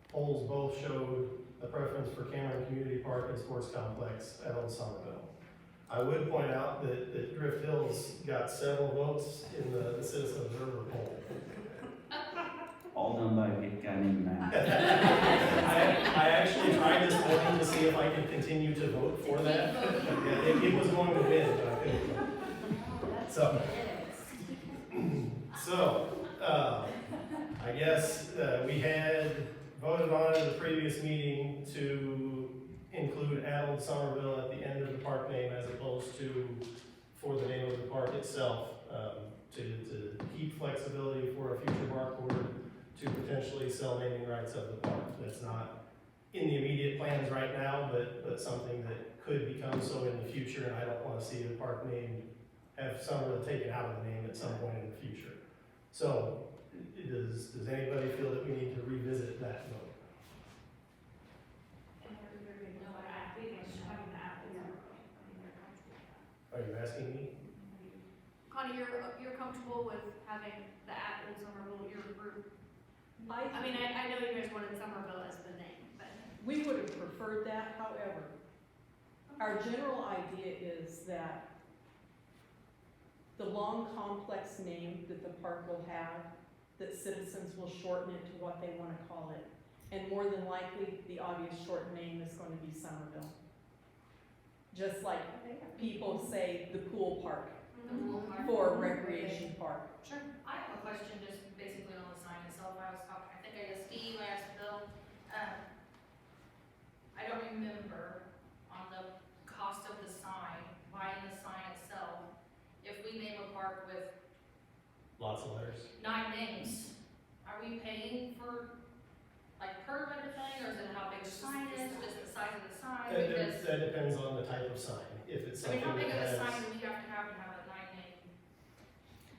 polls both showed a preference for Cameron Community Park and Sports Complex at Old Somerville. I would point out that Drift Hills got several votes in the Citizen Observer poll. All done by a guy named Matt. I actually tried this morning to see if I could continue to vote for that. Yeah, it was going to win, but I couldn't. So, I guess we had voted on it at the previous meeting to include Old Somerville at the end of the park name as opposed to for the name of the park itself, to keep flexibility for a future park board to potentially sell naming rights of the park. That's not in the immediate plans right now, but something that could become so in the future, and I don't want to see the park name have Somerville taken out of the name at some point in the future. So, does anybody feel that we need to revisit that vote? Are you asking me? Connie, you're comfortable with having the at Old Somerville, your group? I mean, I know you guys wanted Somerville as the name, but. We would have preferred that, however, our general idea is that the long, complex name that the park will have, that citizens will shorten it to what they want to call it. And more than likely, the obvious short name is going to be Somerville. Just like people say the pool park for recreation park. Sure. I have a question just basically on the sign itself. I think I asked Steve, I asked Bill. I don't remember on the cost of the sign, buying the sign itself. If we name a park with Lots of letters. 9 names, are we paying for like per letter thing, or is it how big the sign is, just the size of the sign? Because, That depends on the type of sign. If it's I mean, something how big that of a has. sign do we have to have a 9-name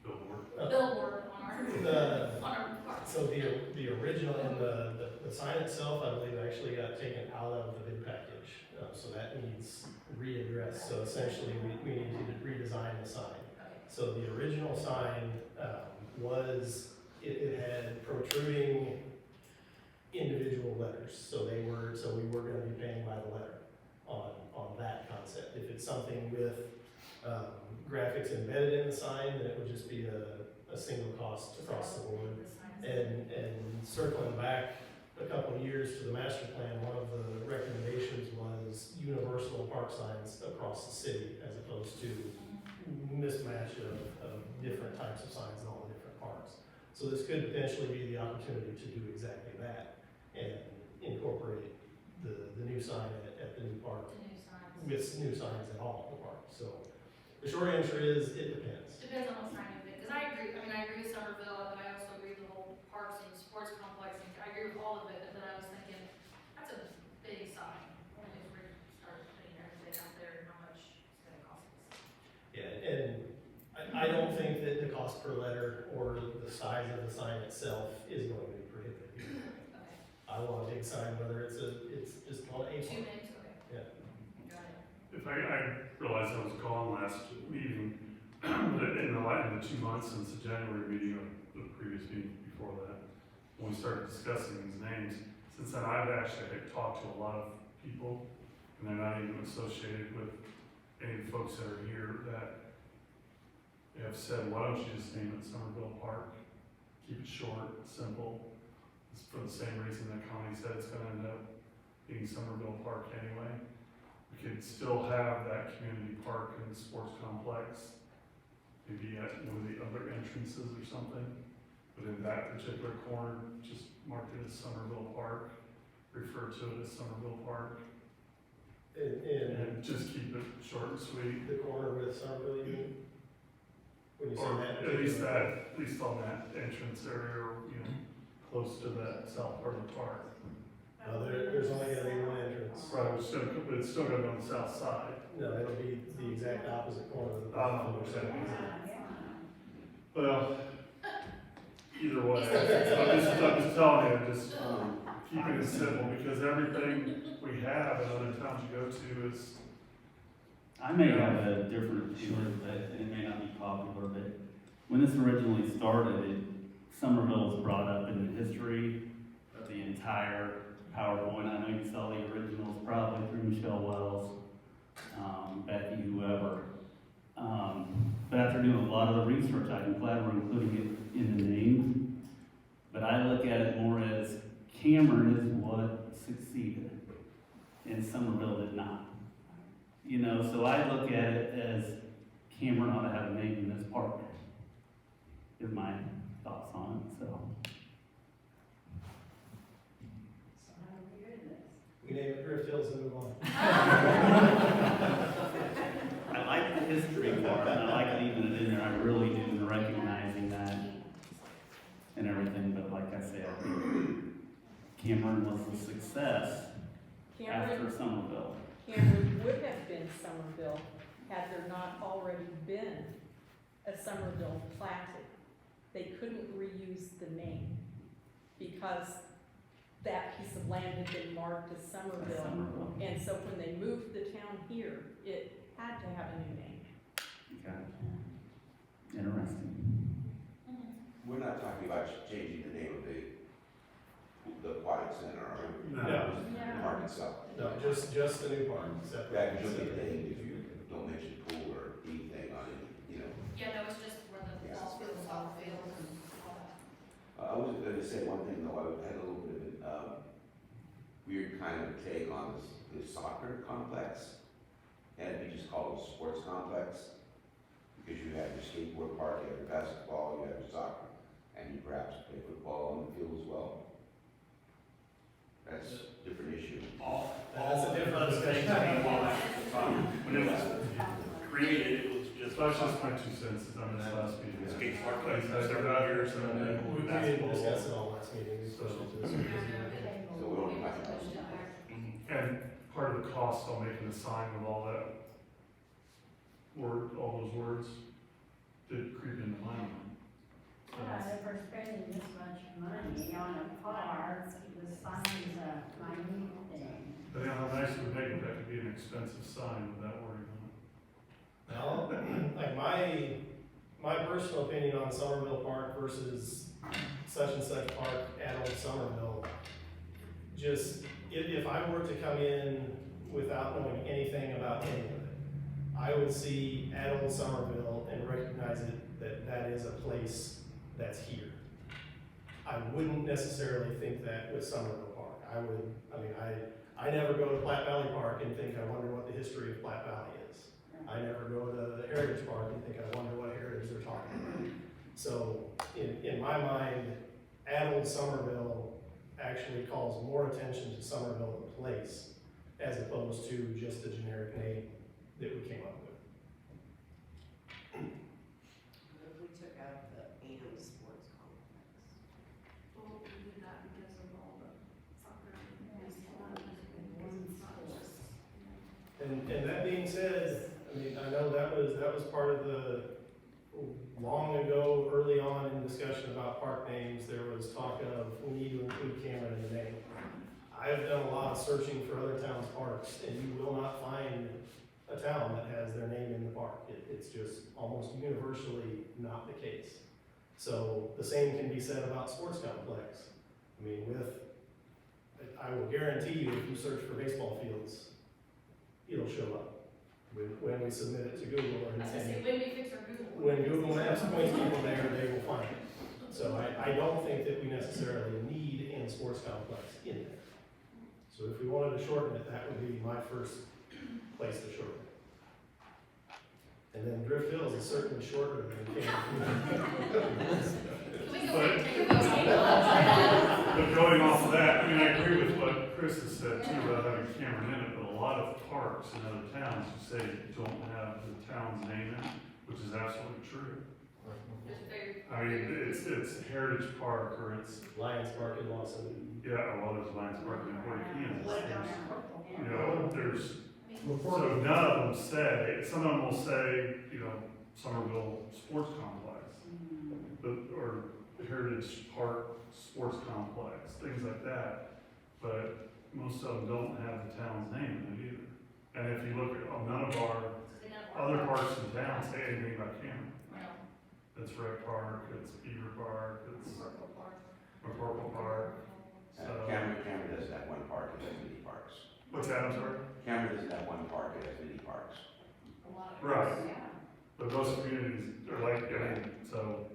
Billboard. billboard on our, The- on our park? So the original and the sign itself, I believe, actually got taken out of the bid package. So that needs readdressed. So essentially, we need to redesign the sign. So the original sign it had protruding individual letters. So we were gonna be paying by the letter on that concept. If it's something with graphics embedded in the sign, then it would just be a single cost across the board. And circling back a couple of years to the master plan, one of the recommendations was universal park signs across the city as opposed to mismatch of different types of signs in all the different parks. So this could potentially be the opportunity to do exactly that and incorporate the new sign at the new park The new signs. with new signs at all the parks. So the short answer is it depends. Depends on what sign you pick, because I agree with Somerville, but I also agree with the whole parks and sports complex, and I agree with all of it, but then I was thinking, that's a big sign. If we start putting everything out there, how much it's gonna cost us. Yeah, and I don't think that the cost per letter or the size of the sign itself is going to be prohibitive. Okay, I want a big sign, whether it's just on a 2 park. names, okay. Yeah. Got it. If I realized I was gone last meeting, in the 2 months since the January meeting or the previous meeting before that, when we started discussing these names, since then I've actually talked to a lot of people, and they're not even associated with any of the folks that are here, that they have said, why don't you just name it Somerville Park? Keep it short, simple. It's for the same reason that Connie said it's gonna end up being Somerville Park anyway. We could still have that community park and sports complex, maybe at one of the other entrances or something. but in that particular corner, just mark it as Somerville Park, refer to it as Somerville Park, In and just keep it short and sweet. the corner with Somerville, you mean? When you say Or that. at least at least on that entrance area, or, close to that south part of the park. There's only gonna be one entrance. Right, but it's still gonna be on the south side. No, it'll be the exact opposite corner of the Oh, park. okay. Well, either way, I'm just telling you, just keeping it simple, because everything we have in other towns you go to is, I may have a different opinion, but it may not be popular, but when this originally started, Somerville was brought up in the history of the entire PowerPoint. I know you saw the originals probably through Michelle Wells, Becky, whoever. But after doing a lot of the research, I'm glad we're including it in the name. But I look at it more as Cameron is what succeeded, and Somerville did not. So I look at it as Cameron ought to have a name in this park, is my thoughts on it, so. So how do we do this? We name it Drift Hills and move on. I like the history part, and I like leaving it in there, I really do, and recognizing that and everything, but like I said, I think Cameron was a success after Somerville. Cameron would have been Somerville had there not already been a Somerville platted. They couldn't reuse the name because that piece of land had been marked as Somerville. And so when they moved the town here, it had to have a new name. Okay. Interesting. We're not talking about changing the name of the Aquatic Center, or No. the park itself. No, just the new park, separate. That could be a thing if you don't mention pool or anything on it, Yeah, no, it's just where the ball field, soccer field, and all that. I was gonna say one thing though, I had a little bit of a weird kind of take on this soccer complex. And we just call it a sports complex, because you have your skateboard park, you have your basketball, you have your soccer, and you perhaps play football on the field as well. That's a different issue. That's a different other things discussion. came along after the time. When it was created, it was just. so that's just my 2 cents on this last meeting. Skate park, Like, several years, and then We didn't discuss it all last meeting, we pushed it to this meeting. So we don't have to. And part of the cost on making a sign with all that all those words, did creep into my mind. Yeah, if we're spending this much money on a park, the sign's a minute thing. But how nice it would make it, that could be an expensive sign without worrying on Well, like my personal opinion on Somerville Park versus such and such park at Old Somerville, just, if I were to come in without knowing anything about any of it, I would see at Old Somerville and recognize that is a place that's here. I wouldn't necessarily think that with Somerville Park. I never go to Platte Valley Park and think, I wonder what the history of Platte Valley is. I never go to the Heritage Park and think, I wonder what heritage they're talking about. So, in my mind, at Old Somerville actually calls more attention to Somerville the place, as opposed to just a generic name that we came up with. If we took out the AM Sports Complex. Well, we did that because of all the soccer and baseball, and it's not just, And that being said, I know that was part of the, long ago, early on in discussion about park names, there was talk of, we need to include Cameron in the name. I've done a lot of searching for other towns' parks, and you will not find a town that has their name in the park. It's just almost universally not the case. So the same can be said about sports complex. I will guarantee you, if you search for baseball fields, it'll show up when we submit it to Google. I was gonna say, when we fix our Google. When Google Maps points people there, they will find it. So I don't think that we necessarily need in sports complex in there. So if we wanted to shorten it, that would be my first place to shorten it. And then Drift Hills is certainly shorter than Cameron. Can we go back to like Chris has said too, about having Cameron in it, but a lot of parks in other towns you say don't have the town's name in it, which is absolutely true. Just very. I mean, it's Heritage Park, or it's, Lions Park in Lawson. yeah, well, there's Lions Park in Horton. You know, I there's, mean, so none of them say, some of them will say, you know, Somerville Sports Complex, or Heritage Park Sports Complex, things like that. But most of them don't have the town's name in it either. And if you look at, none of our other parks in town say anything about Cameron. It's Rec Park, it's Beaver Park, it's McCorkle Park. So, Cameron doesn't have one park, it has many parks. what's that, I'm sorry? Cameron doesn't have one park, it has many parks. Right. But most communities are like, I mean, so,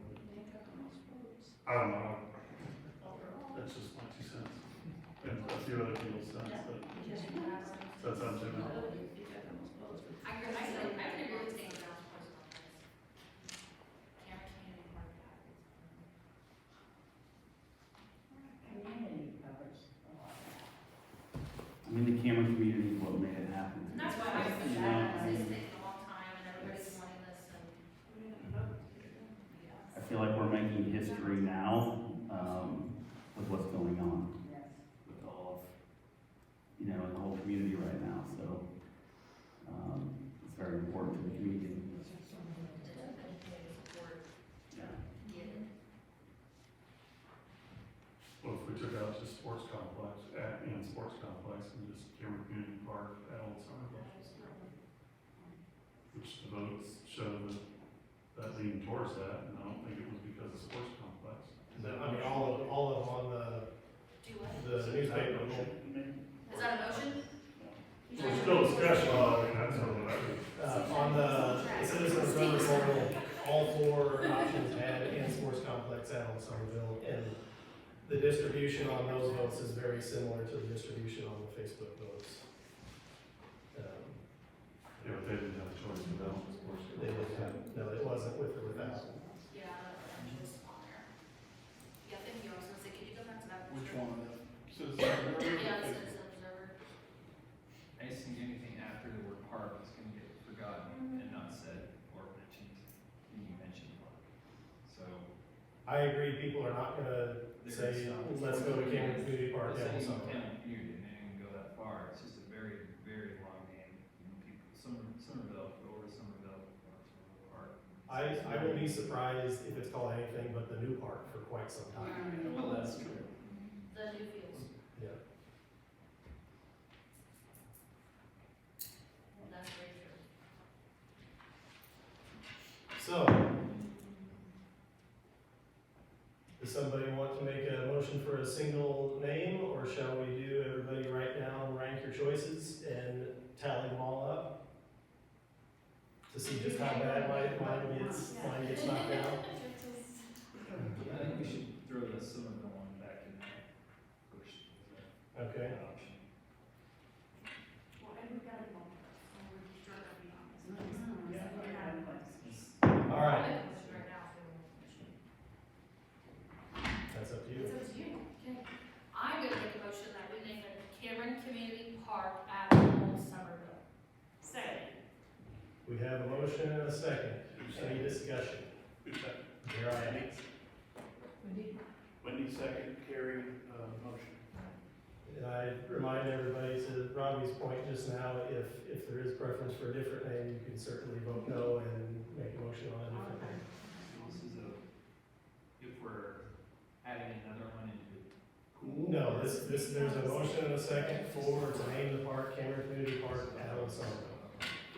I don't know. That's just my 2 cents. And a few other people's cents, but that's up to them. I can agree with taking down sports complex. Cameron Community Park. Community covers a lot of that. I mean, the Cameron community is what made it happen. And that's why I was You thinking, know, it's taking a long time and everybody's wanting this and. Yeah. I feel like we're making history now, with what's going on Yes. with all of, you know, in the whole community right now, so, it's very important to the community. Yeah. Well, if we took out just sports complex, and sports complex, and just Cameron Community Park, Old Somerville, which the votes show that leaned towards that, and I don't think it was because of sports complex. I mean, all of them on Do what? the newspaper. Is that a motion? There's still discussion, I mean, that's all that. On the citizen observer portal, all 4 options had and sports complex at Old Somerville, and the distribution on those votes is very similar to the distribution on the Facebook votes. Yeah, but they didn't have a choice of that, of course. They didn't have, no, it wasn't with or without. Yeah, just on there. Yeah, thank you, I was gonna say, could you go back to that? Which one of them? Yeah, citizen observer. I just think anything after the word park is gonna get forgotten and not said or mentioned when you mention park. So. I agree, people are not gonna say, let's go to Cameron Community Park. Let's say Yeah, you something. can community and they didn't even go that far, it's just a very, very long name. You know, people, Somerville, go over to Somerville, or Somerville Park. I will be surprised if it's called anything but the new park for quite some time. Well, that's true. The new fields. Yeah. Well, that's very true. So, does somebody want to make a motion for a single name, or shall we do everybody write down, rank your choices, and tally them all up? To see just how bad mine gets knocked out? I think we should throw the Somerville one back in there first. Okay. Option. Well, and we've got to go, so we're struggling on this. All right, I'll make a motion right now if we want a motion. that's up to you. It's up to you. Okay. I'm gonna make a motion that we name it Cameron Community Park at Old Somerville. Second. We have a motion and a second. Any discussion? Who's second? Here I am. Wendy second, Carrie, motion. And I remind everybody, to Robbie's point just now, if there is preference for a different name, you can certainly vote no and make a motion on a different name. This is if we're adding another one into. No, there's a motion and a second to name the park Cameron Community Park at Old Somerville.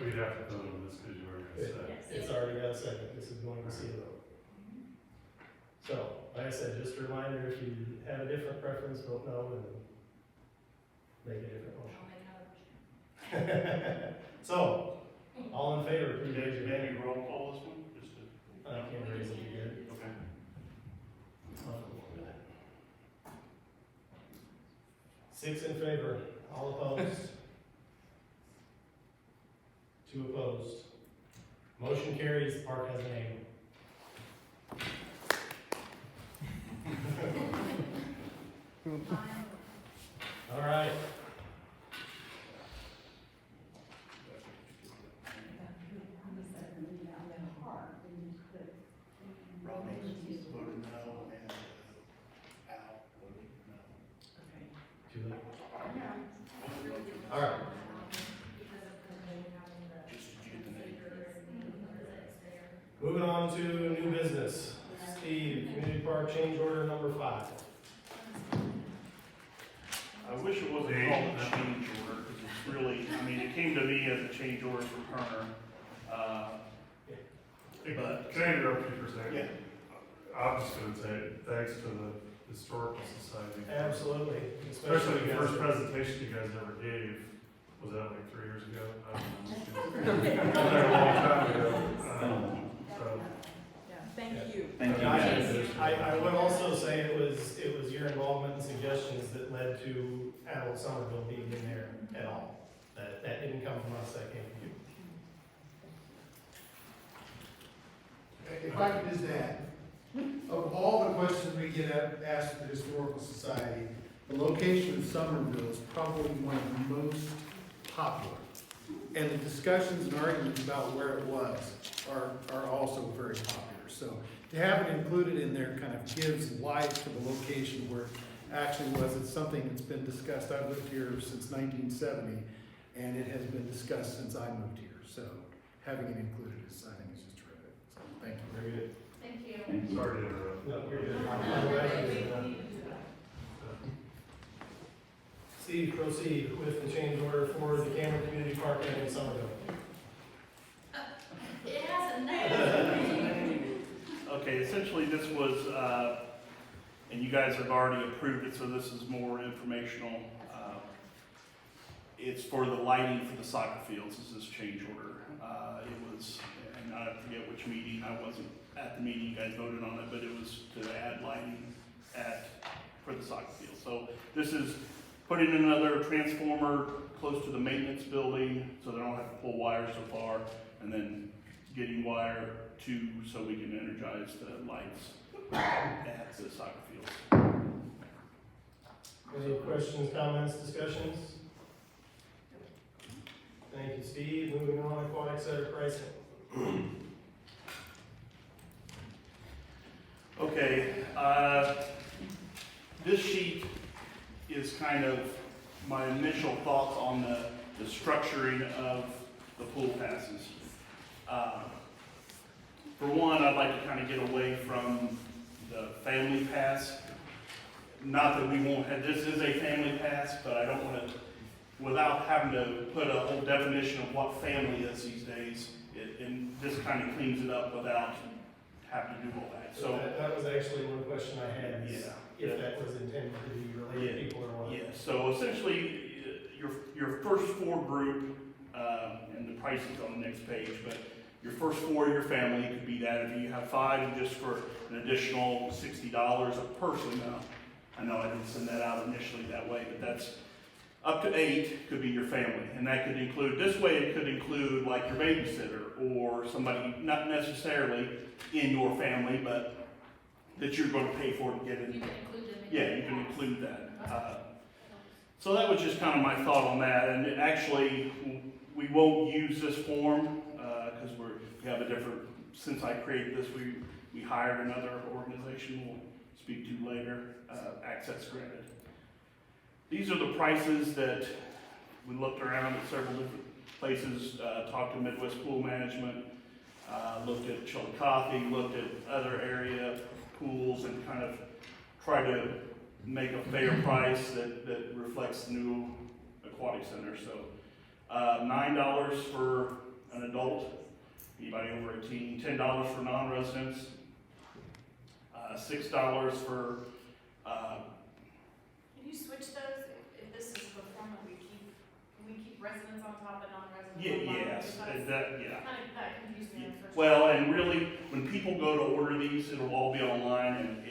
We'd have to vote on this because you already said. It's already got a second, this is going to see a vote. So, like I said, just a reminder, if you have a different preference, vote no and make a different I'll make another motion. motion. So, all in favor, please raise your hand. Maybe roll call this one, just to. I can't raise it again. Okay. Six in favor, all opposed? 2 opposed. Motion carries, the park has a name. All right, Steve, community park change order number 5. I wish it wasn't called a change order, because it's really, I mean, it came to me as a change order from Turner. But- Can I interrupt you for a second? Yeah. I'm just gonna say, thanks to the Historical Society. Absolutely. Especially the you first guys- presentation you guys ever gave, was that like 3 years ago? I don't know. It was there a long time ago. So, Yeah, thank you. Thank you. I would also say it was your involvement and suggestions that led to Adult Somerville being in there at all. That didn't come from us, that came from you. If I could just add, of all the questions we get asked at the Historical Society, the location of Somerville is probably one of the most popular. And the discussions and arguments about where it was are also very popular. So to have it included in there kind of gives life to the location where it actually was. It's something that's been discussed. I've lived here since 1970, and it has been discussed since I moved here. So having it included is, I think, is just terrific. So thank you. Very good. Thank you. Thank you. sorry to interrupt. No, you're good. I'm glad you did that. Steve, proceed with the change order for the Cameron Community Park in Somerville. It has a name. Okay, essentially this was, and you guys have already approved it, so this is more informational. It's for the lighting for the soccer fields, this is change order. It was, and I forget which meeting, I wasn't at the meeting, you guys voted on it, but it was to add lighting for the soccer field. So this is putting another transformer close to the maintenance building, so they don't have to pull wire so far, and then getting wire so we can energize the lights at the soccer fields. Any questions, comments, discussions? Thank you, Steve. Moving on, aquatic setter pricing. Okay, this sheet is kind of my initial thoughts on the structuring of the pool passes. For one, I'd like to kind of get away from the family pass. Not that we won't have, this is a family pass, but I don't want to, without having to put a whole definition of what family is these days, and this kind of cleans it up without having to do all that. So that was actually one question I had, is Yeah. if that was intended to be related to people or what. yeah, so essentially, your first 4 group, and the price is on the next page, but your first 4 of your family could be that. If you have 5, just for an additional $60 a person. I know I didn't send that out initially that way, but that's up to 8 could be your family. And that could include, this way it could include like your babysitter or somebody not necessarily in your family, but that you're going to pay for to get in. You can include them in. Yeah, you can include that. So that was just kind of my thought on that. And actually, we won't use this form because we have a different, since I created this, we hired another organization we'll speak to later, Access Granted. These are the prices that we looked around at several different places, talked to Midwest Pool Management, looked at Chillicothe, looked at other area pools, and kind of tried to make a fair price that reflects the new aquatic center. So $9 for an adult, anybody over 18, $10 for non-residents, $6 for Can you switch those if this is the form that we keep, can we keep residents on top and non-residents on bottom? yes, Because yeah. that confused me at first. Well, and really, when people go to order these, it'll all be online, and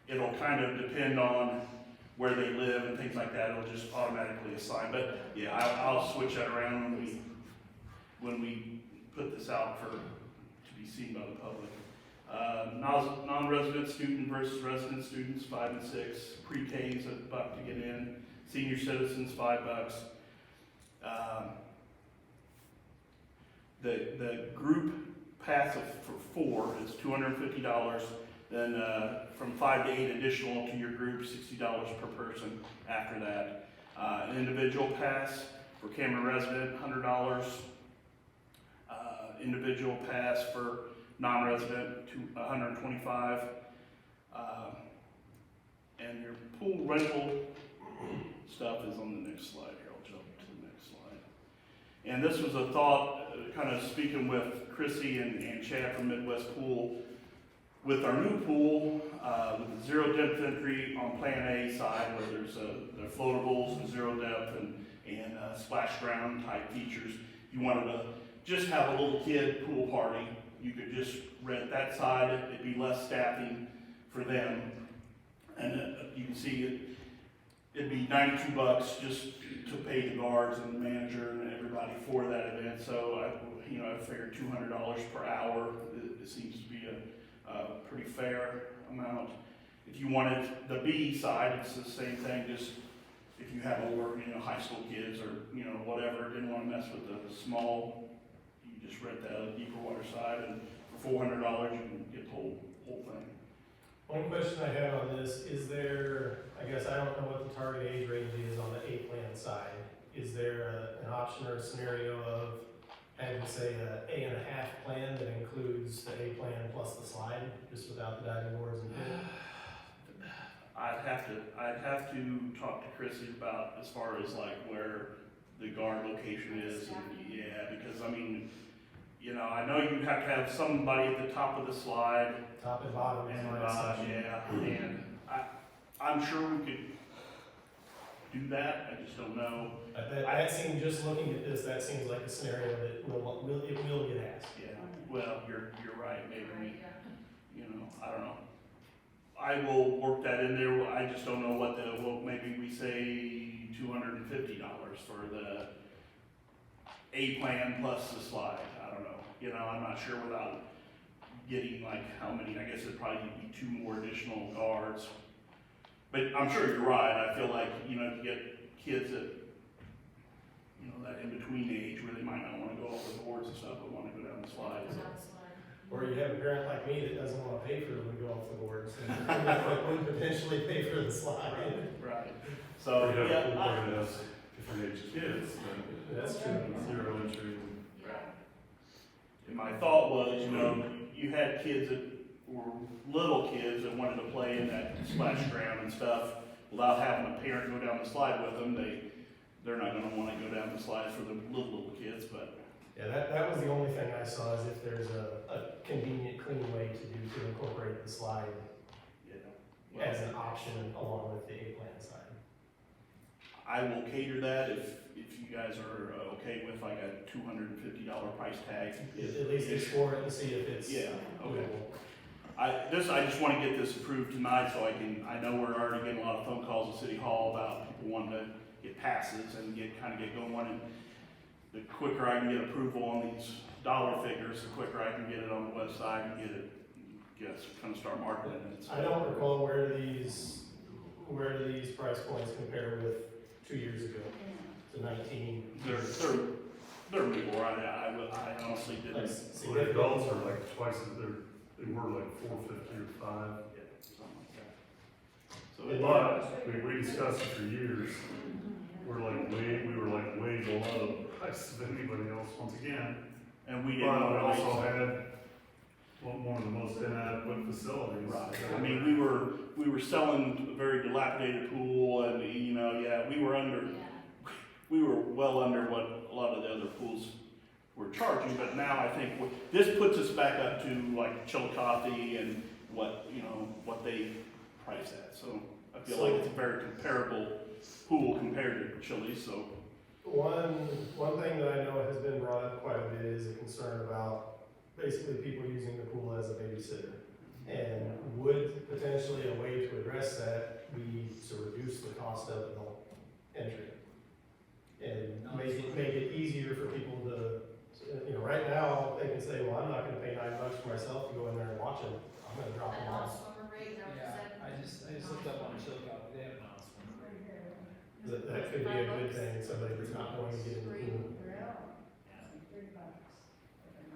it'll kind of depend on where they live and things like that. It'll just automatically assign. But yeah, I'll switch that around when we put this out to be seen by the public. Non-resident student versus resident students, 5 and 6. Pre-Ks $1 to get in. Senior citizens, $5. The group pass for 4 is $250. Then from 5 to 8 additional to your group, $60 per person after that. An individual pass for Cameron resident, $100. Individual pass for non-resident to 125. And your pool rental stuff is on the next slide here. I'll jump to the next slide. And this was a thought, kind of speaking with Chrissy and Chad from Midwest Pool. With our new pool, with the zero depth entry on Plan A side, where there's the floatables and zero depth and splash ground type features, you wanted to just have a little kid pool party, you could just rent that side. It'd be less staffing for them. And you can see it'd be $92 just to pay the guards and the manager and everybody for that event. So I figured $200 per hour. It seems to be a pretty fair amount. If you wanted the B side, it's the same thing. Just if you have older, high school kids or whatever, didn't want to mess with the small, you just rent the deeper water side, and for $400 you can get the whole thing. One question I have on this, is there, I guess I don't know what the target age range is on the A plan side. Is there an option or a scenario of having, say, a A.5 plan that includes the A plan plus the slide, just without the diving boards and pool? I'd have to talk to Chrissy about as far as like where the guard location is, and because I know you have to have somebody at the top of the slide. Top and bottom. And I'm sure we could do that, I just don't know. That seems, just looking at this, that seems like a scenario that it will get asked. Yeah, well, you're right, maybe, I don't know. I will work that in there. I just don't know maybe we say $250 for the A plan plus the slide. I don't know. I'm not sure without getting like how many. I guess it'd probably be 2 more additional guards. But I'm sure you're right. I feel like, you get kids at, that in between age where they might not want to go off the boards and stuff, but want to go down the slides. Or you have a parent like me that doesn't want to pay for them to go off the boards, and would potentially pay for the slide. Right. So, You have yeah. a pool party that has different age kids, That's true. zero entry. And my thought was, you had kids that were little kids that wanted to play in that splash ground and stuff without having a parent go down the slide with them. They're not going to want to go down the slide for the little kids, but. Yeah, that was the only thing I saw, is if there's a convenient, clean way to incorporate the slide as an option along with the A plan side. I will cater that if you guys are okay with like a $250 price tag. At least explore it and see if it's okay. I just want to get this approved tonight so I know we're already getting a lot of phone calls at City Hall about people wanting to get passes and get going, and the quicker I can get approval on these dollar figures, the quicker I can get it on the website and kind of start marketing it. I don't recall where do these price points compare with 2 years ago to 19. They're more. I honestly didn't. Well, the adults are like twice as they were like $450 or $5. Yeah, something like that. So But we discussed it for years. We were like way below the price of anybody else once again. And we But didn't we know. also had one of the most inadequate facilities. Right. I mean, we were selling a very dilapidated pool, and we were well under what a lot of the other pools were charging. But now I think this puts us back up to like Chillicothe and what they price at. So I feel like it's a very comparable pool compared to Chili's. So one thing that I know has been brought up quite a bit is a concern about basically people using the pool as a babysitter. And would potentially a way to address that be to reduce the cost of adult entry? And make it easier for people to, right now, they can say, well, I'm not gonna pay $9 for myself to go in there and watch it. I'm gonna drop them off. swimmer rate, is that what you said? I just looked up on Chillicothe, they have an non-swimmer rate. That could be a good thing, somebody that's not going to get in the pool.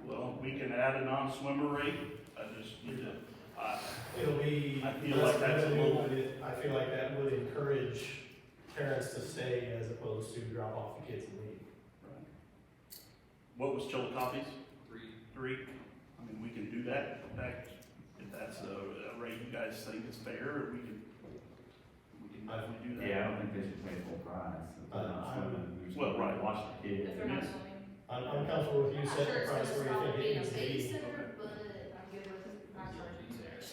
well, we can add a non-swimmer rate. I just need to. It'll be, I feel like that's a little. I feel like that would encourage parents to stay as opposed to drop off the kids and leave. What was Chillicothe's? 3. I mean, we can do that, if that's a rate you guys think is fair, we can definitely do that. Yeah, I don't think they should pay full price. If they're not swimming, they're Well, right. Watch the kids. If they're not swimming. I'm comfortable with you I'm setting sure the it's price gonna where you stop think being it a needs to be. babysitter, but I'm good with not charging too much.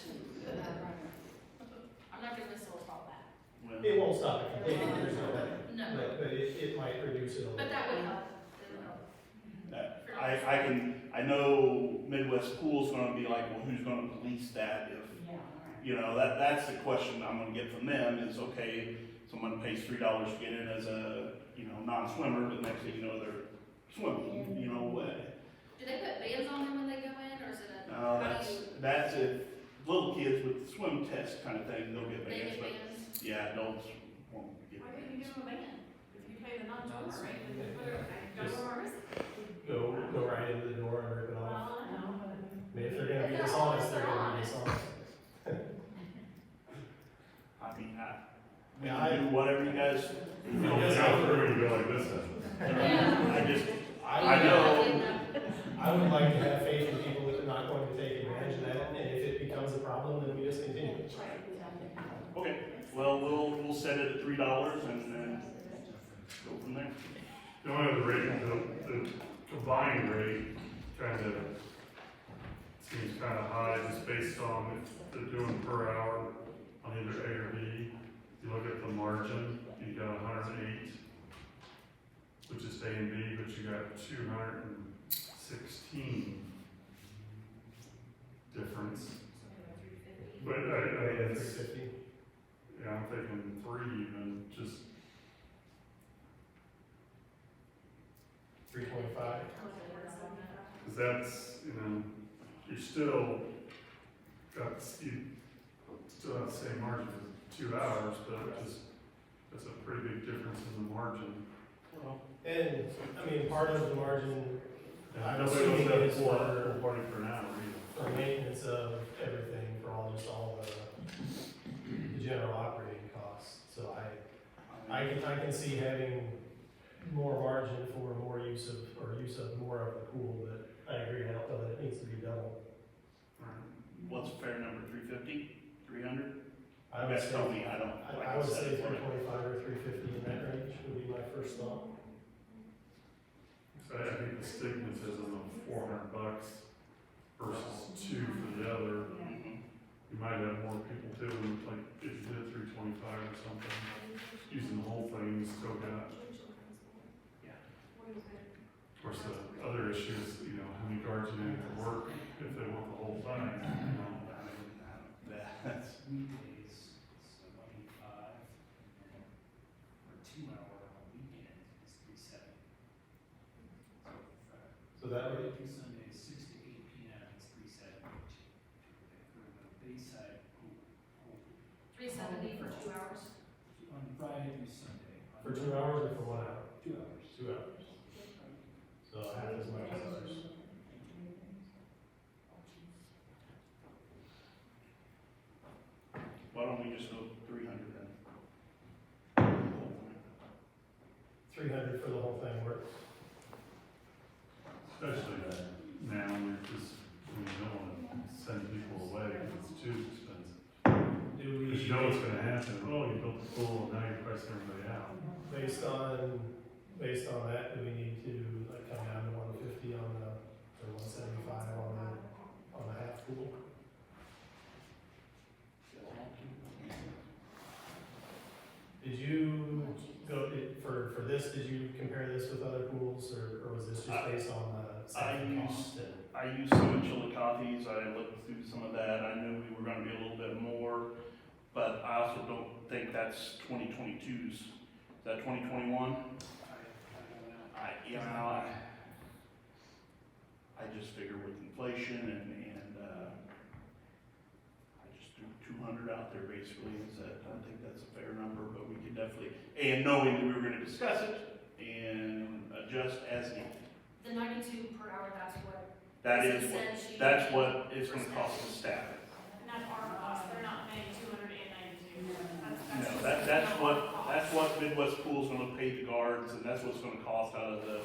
I'm not gonna miss a little all that. Well, It won't stop it completely, there's no way. No, But it might reduce it a little. but that bit. would help, it would help. I know Midwest Pool's gonna be like, well, who's gonna police that if, you know, that's the question I'm gonna get from them is, okay, someone pays $3 to get in as a, you know, non-swimmer, but next thing you know, they're swimming, you know, Do they put bands on them when they go in, or is it a? no, how do you- that's if little kids with swim test kind of thing, they'll get They bands, get but, bands? yeah, adults won't get Why bands. couldn't you give them a band? If you pay the non-swimmer rate, then you put it, go to our risk. Go right into the door and rip it off. Well, I know, but. I mean, if they're gonna be dishonest, they're gonna be dishonest. I mean, we Yeah, can do whatever you guys. We're gonna go like this then. I know. I would like to have faith in people that are not going to take advantage of that, and if it becomes a problem, then we just continue. Okay, well, we'll set it at $3 and then go from there. The only other rate, the combined rate kind of seems kind of high just based on if they're doing per hour on either A or B. You look at the margin, you got 108, which is A and B, but you got 216 difference. But it's, 350. yeah, I'm thinking 3 even, just 325. because that's, you know, you still got, you still have the same margin for 2 hours, but it just, that's a pretty big difference in the margin. And, I mean, part of the margin, I'm Nobody assuming goes is to for, $440 for an hour either. for maintenance of everything, for all the general operating costs. So I can see having more margin for more use of more of the pool, but I agree, I don't know that it needs to be double. What's a fair number, 350, 300? I You would guys say, tell me, I don't. like I would said, say 325 or 350 in that range would be my first thought. So I think the stigmatism of $400 versus 2 for the other, you might have more people too, like if you did 325 or something, using the whole thing, you still got. Of course, the other issue is, you know, how many guards you need to work if they work the whole time, you know. That's, Weekdays, it's 185, for a 2-hour on a weekend is 370. So that would, Sunday, 6 to 8 p.m. is 370. For the Bayside pool. 370 for 2 hours. On Friday through Sunday. for 2 hours or for 1 hour? 2 hours. 2 hours. So half as much as ours. why don't we just go 300 then? 300 for the whole thing works. Especially now, when you're just, when you don't want to send people away because it's too expensive. Do we, Because you know what's gonna happen, oh, you built the pool, now you're pricing everybody out. based on that, do we need to like come down to 150 on the, or 175 on the half pool? Did you go, for this, did you compare this with other pools, or was this just based on the second cost? I used some Chillicothe's, I looked through some of that, I knew we were gonna be a little bit more, but I also don't think that's 2022's, is that 2021? I just figure with inflation and I just threw 200 out there basically, is that, I think that's a fair number, but we could definitely, and knowing that we were gonna discuss it and adjust as needed. The 92 per hour, that's what. That Lisa is said she- that's what it's gonna cost to staff it. And that's our cost, they're not paying 200 and 92. No, that's what Midwest Pool's gonna pay the guards, and that's what's gonna cost out of the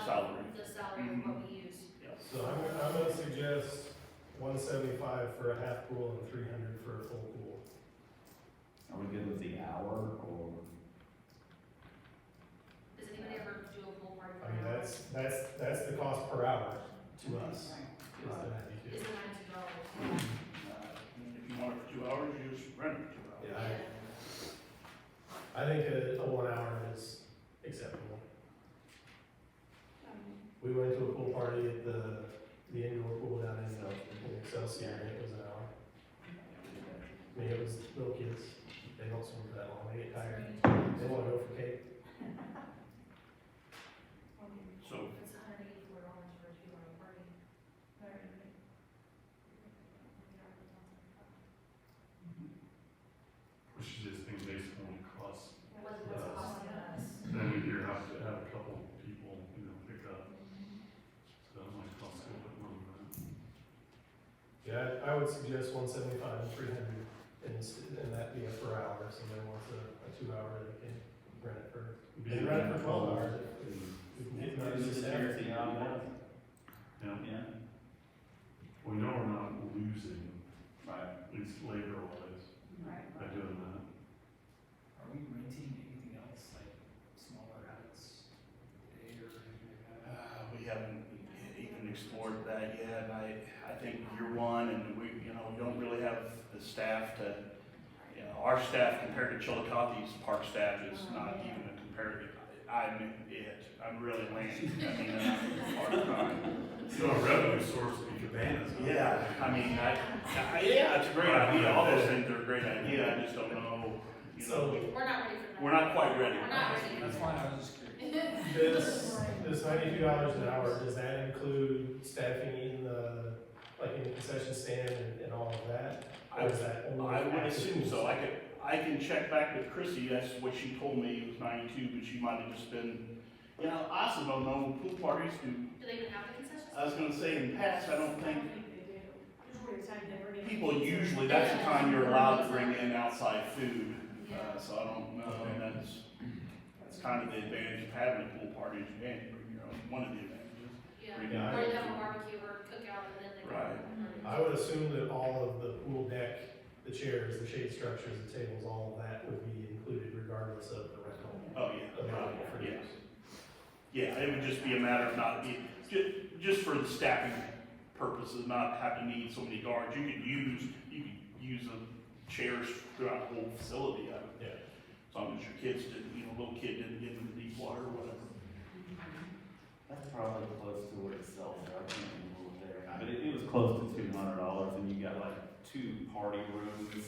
salary. The salary of what we use. Yes. So I'm gonna suggest 175 for a half pool and 300 for a full pool. Are we good with the hour or? Does anybody ever do a pool party? I mean, that's the cost per hour to us. Is the 92. Is it $92? If you want it for 2 hours, you just rent it for 2 hours. Yeah, I think a 1 hour is acceptable. We went to a pool party at the indoor pool down in Excelsior, and it was an hour. I mean, it was little kids, they don't swim for that long, they get tired, they wanna go for cake. So, It's $184 for a 2-hour party. We should just think based on the cost. What's it costing us? Then we do have to have a couple people, pick up. So that might cost a little bit more than that. Yeah, I would suggest 175 and 300, and that be a per hour, so they want a 2 hour, they can rent it for, they rent it for 12 hours. If we can get Maybe those just staff. here, see how it goes. Yeah, Yeah, we know we're not losing, right. at least labor wise, by doing that. Are we renting anything else, like smaller outlets, day or anything like that? we haven't even explored that yet, and I think year one, and we don't really have the staff to, our staff compared to Chillicothe's park staff is not even a comparative. I'm really landing, I mean, I'm part of time. It's not a revenue source to be cabanas. huh? Yeah, I mean, yeah, it's a great idea, all those things are a great idea, I just don't know, So, We're not ready for that. we're not quite ready. We're not ready. That's why I was just curious. this $92 an hour, does that include staffing in the, like in the concession stand and all of that? Or is that only? I would at the assume pool so, site? I can check back with Chrissy, that's what she told me, it was 92, but she might have just been, I also don't know, pool parties do, Do they even have the concessions? I was gonna say in the past, I don't think, There's time they bring in people usually, that's the time you're allowed to bring in outside food, so I don't know, and that's kind of the advantage of having a pool party, is you can bring your own, one of the advantages. Yeah, Bring Yeah, or they have a barbecue or cookout and then they. Right. I would assume that all of the pool deck, the chairs, the shade structures, the tables, all of that would be included regardless of the rental. Oh, yeah, Available for yeah. use. Yeah, it would just be a matter of not, just for the staffing purposes, not have to need so many guards. You could use the chairs throughout the whole facility, Yeah. as long as your kids didn't, little kid didn't get into deep water or whatever. That's probably close to what it sells, I can't remember what there, but it was close to $200, and you got like 2 party rooms.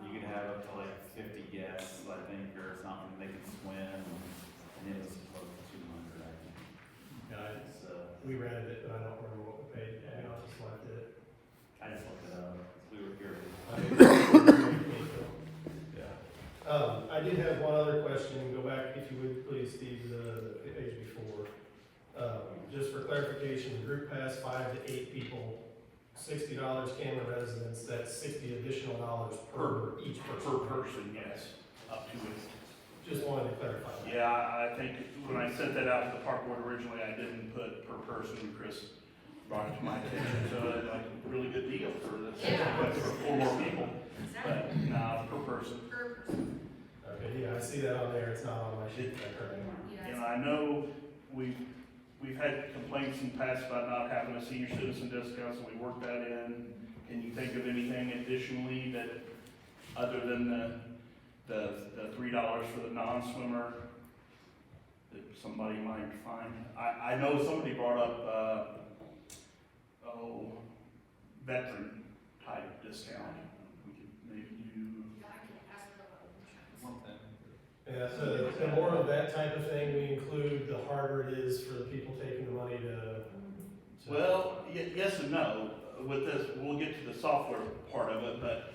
You could have up to like 50 guests, I think, or something, they could swim, and it was close to 200, I think. Yeah, So, we rented it, but I don't remember what we paid, I just left it. I just looked it up, 'cause we were curious. Yeah. I did have one other question, go back, if you would please, Steve, the page before. Just for clarification, group pass 5 to 8 people, $60 camera residence, that's $60 additional dollars per each person. Per person, yes, up to it. Just wanted to clarify that. Yeah, I think when I sent that out to the park board originally, I didn't put per person. Chris brought it to my attention, so it's like a really good deal for the, for 4 more people. But, no, per person. Per person. Okay, yeah, I see that on there, it's not on my sheet, I heard it. Yeah. And I know we've had complaints in the past about not having a senior citizen discount, so we worked that in. Can you think of anything additionally that, other than the $3 for the non-swimmer, that somebody might find? I know somebody brought up, veteran type discount. We could maybe do. Yeah, I can ask them about insurance. One thing. Yeah, so the more of that type of thing, we include, the harder it is for the people taking the money to. Well, yes and no. With this, we'll get to the software part of it, but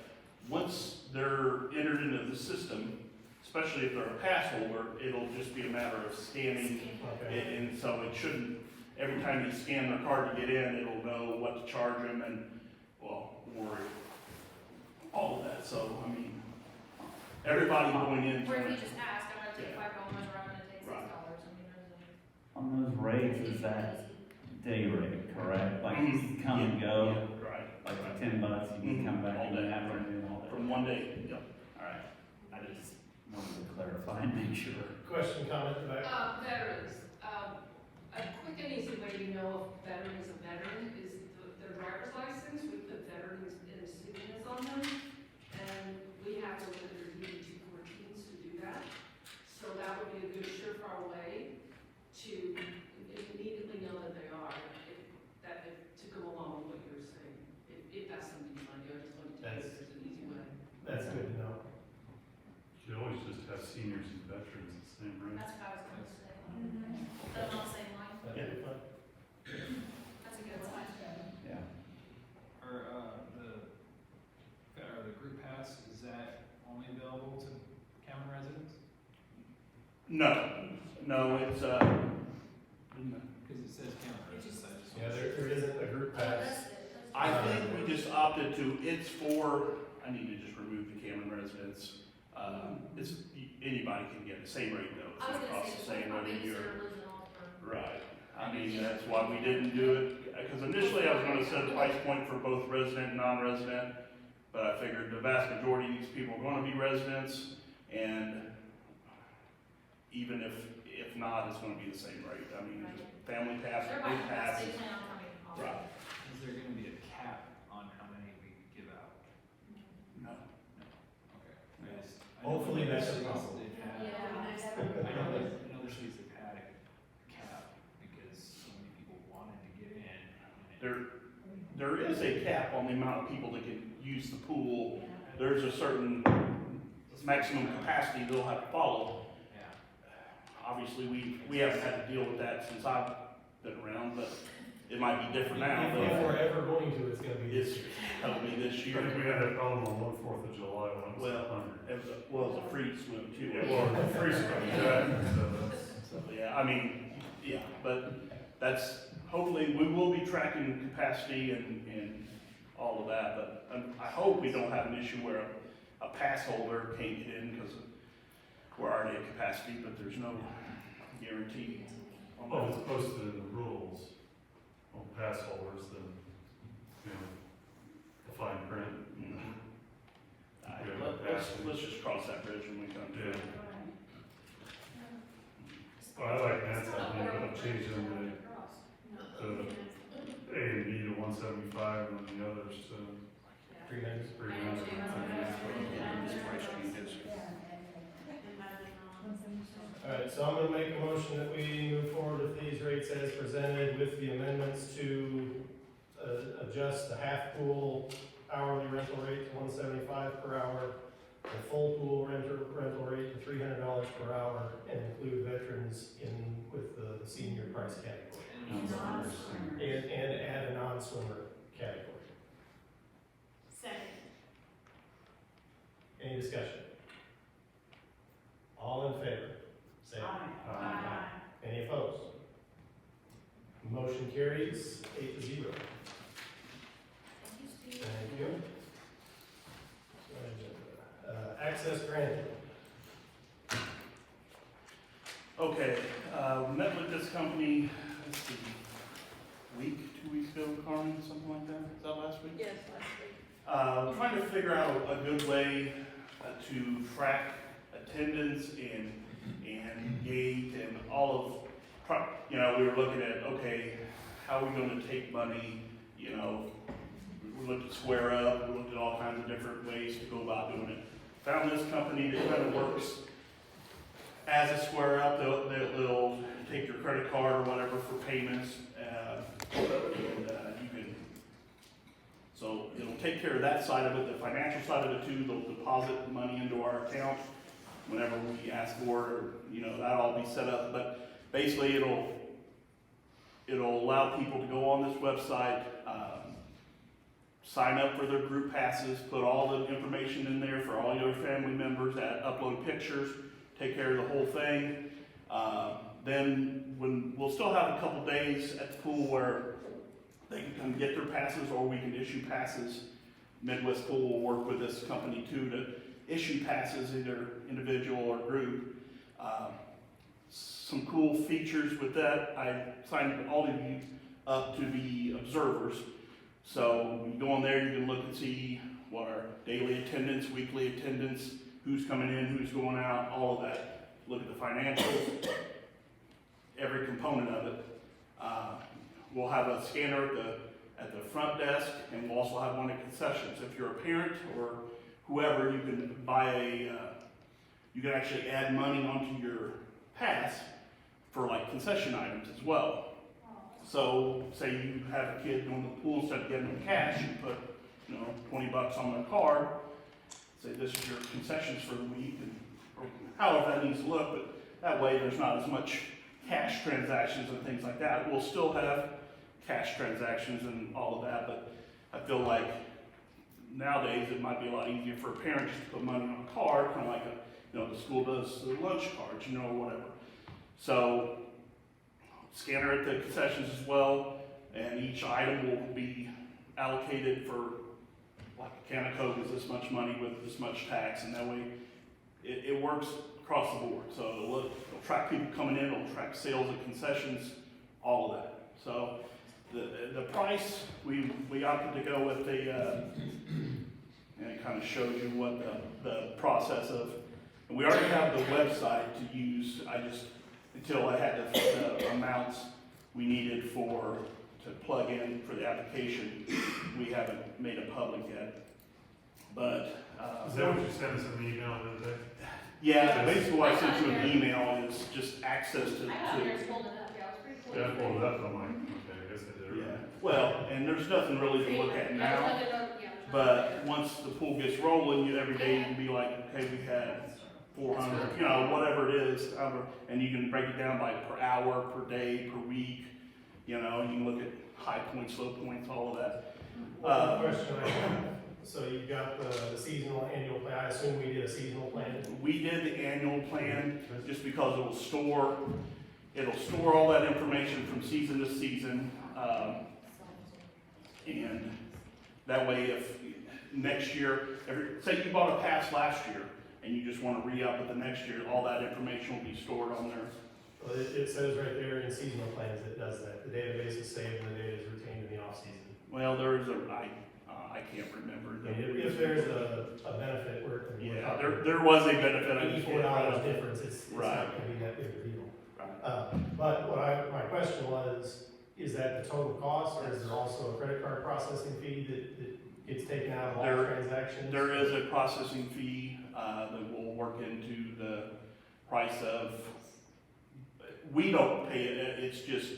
once they're entered into the system, especially if they're a pass holder, it'll just be a matter of scanning. Okay. And so it shouldn't, every time you scan their card to get in, it'll know what to charge them and, or all of that. So, I mean, everybody going in. Or if you just ask, I'm gonna take $5 or I'm gonna take $6, Right. I mean, there's a. On those rates, is that day rate correct? Like, you can come and go, Yeah, right, like for right. $10, you can come back All in the day, afternoon, all day. From one day, yep. All right, I just wanted to clarify and make sure. Question, comment, Rebecca? Veterans, a quick and easy way to know if a veteran is a veteran is their driver's license. We put veterans insignias on them, and we have to look at their DD-214s to do that. So that would be a good surefire way to immediately know that they are, to go along with what you're saying. If that's something you want to do, I just want to tell you it's an easy way. That's good to know. You could always just have seniors and veterans the same, right? That's what I was gonna say. But I'm not saying like, That'd be fun. that's a good one. Yeah. Or the group pass, is that only available to Cameron residents? No, it's, Because it says Cameron residents, I just. Yeah, there isn't a group pass. I think we just opted to, it's for, I need to just remove the Cameron residents. It's, anybody can get the same rate though, I was it's gonna across the say, same what whether makes you're. it original for. Right, I mean, that's why we didn't do it, because initially I was gonna set a price point for both resident and non-resident, but I figured the vast majority of these people are gonna be residents, and even if not, it's gonna be the same rate, I mean, Right. family pass, Everybody group has, passes. they plan on coming all. Right, Is there gonna be a cap on how many we give out? no, Okay. I know Hopefully other that's a cities, problem. they've had- Yeah. I know that in other cities they've had a cap because so many people wanted to get in. and it- there is a cap on the amount of people that can use the pool. There's a certain maximum capacity they'll have to follow. Yeah. Obviously, we haven't had to deal with that since I've been around, but it might be different now. If we're ever going to, it's gonna be It's this year. probably this I year. think we had that problem on 4th of July when it was Well, 100. Well, it's a free swim too. Yeah, well, the free stuff, exactly, so that's. So, yeah, I mean, yeah, but that's, hopefully, we will be tracking capacity and all of that, but I hope we don't have an issue where a pass holder can't get in because we're already at capacity, but there's no guarantee on Well, if that. it's posted in the rules on pass holders, then, the fine print. All right, let's just cross that bridge when we come to it. Well, I like Matt's idea of changing the A and B to 175 and the others to 300. 300. All right, so I'm gonna make a motion that we move forward with these rates as presented with the amendments to adjust the half pool hourly rental rate to $175 per hour, the full pool rental rate to $300 per hour, and include veterans with the senior price category. And add a non-swimmer category. Second. Any discussion? All in favor? Say Aye. Any opposed? Motion carries 8-0. Thank you, Steve. Thank you. Access granted. Okay, met with this company, let's see, 2 weeks ago, Carmen, something like that, is that last week? Yes, last week. Trying to figure out a good way to track attendance and gate and all of, we were looking at, okay, how are we gonna take money, we looked at Square Up, we looked at all kinds of different ways to go about doing it. Found this company that kind of works as a Square Up, they'll take your credit card or whatever for payments, and you can, so it'll take care of that side of it, the financial side of it too, they'll deposit money into our account whenever we ask for it, that'll all be set up, but basically it'll allow people to go on this website, sign up for their group passes, put all the information in there for all your family members, upload pictures, take care of the whole thing. Then we'll still have a couple days at the pool where they can come get their passes or we can issue passes. Midwest Pool will work with this company too to issue passes, either individual or group. Some cool features with that, I signed all of you up to be observers. So when you go on there, you can look and see what our daily attendance, weekly attendance, who's coming in, who's going out, all of that. Look at the financials, every component of it. We'll have a scanner at the front desk, and we'll also have one at concessions. If you're a parent or whoever, you can buy you can actually add money onto your pass for like concession items as well. So say you have a kid going to the pool, instead of getting them cash, you put, you know, $20 on their card, say this is your concessions for the week, and or however that needs to look, but that way there's not as much cash transactions and things like that. We'll still have cash transactions and all of that, but I feel like nowadays it might be a lot easier for a parent just to put money on a card, kind of like the school does the lunch cards, or whatever. So scanner at the concessions as well, and each item will be allocated for, like a can of Coke is this much money with this much tax, and that way it works across the board. So it'll track people coming in, it'll track sales at concessions, all of that. So the price, we opted to go with and it kind of shows you what the process of, and we already have the website to use. Until I had the amounts we needed to plug in for the application, we haven't made it public yet. But Is that what you sent us an email the other day? yeah, basically what I sent you an email is just access to. I got yours pulled it up, yeah, it was pretty cool. Yeah, I pulled it up, I'm like, okay, I guess I did it Yeah, right. well, and there's nothing really to look at now, but once the pool gets rolling, every day you can be like, okay, we had 400, whatever it is, and you can break it down by per hour, per day, per week. You can look at high points, low points, all of that. One question I have, so you've got the seasonal annual plan, I assume we did a seasonal plan? We did the annual plan just because it'll store all that information from season to season. And that way if next year, say you bought a pass last year, and you just want to re-up it the next year, all that information will be stored on there. Well, it says right there in seasonal plans it does that. The database is saved and the data is retained in the off-season. Well, there is I can't remember. If there's a benefit, yeah, there was a benefit. $84 difference, it's right. not going to be that big a deal. Right. But my question was, is that the total cost, or is there also a credit card processing fee that gets taken out of all transactions? There is a processing fee that will work into the price of. We don't pay it. It's just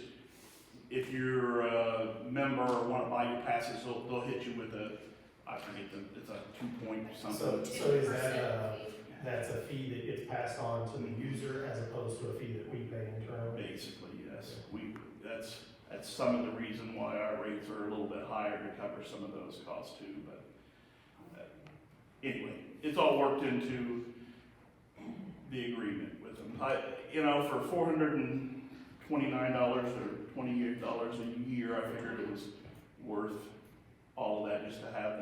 if you're a member or want to buy your passes, they'll hit you with I forget it's a 2 point something. So is that's a fee that gets passed on to the user as opposed to a fee that we pay internally? Basically, yes. That's some of the reason why our rates are a little bit higher to cover some of those costs too. But anyway, it's all worked into the agreement with them. For $429 or $28 a year, I figured it was worth all of that just to have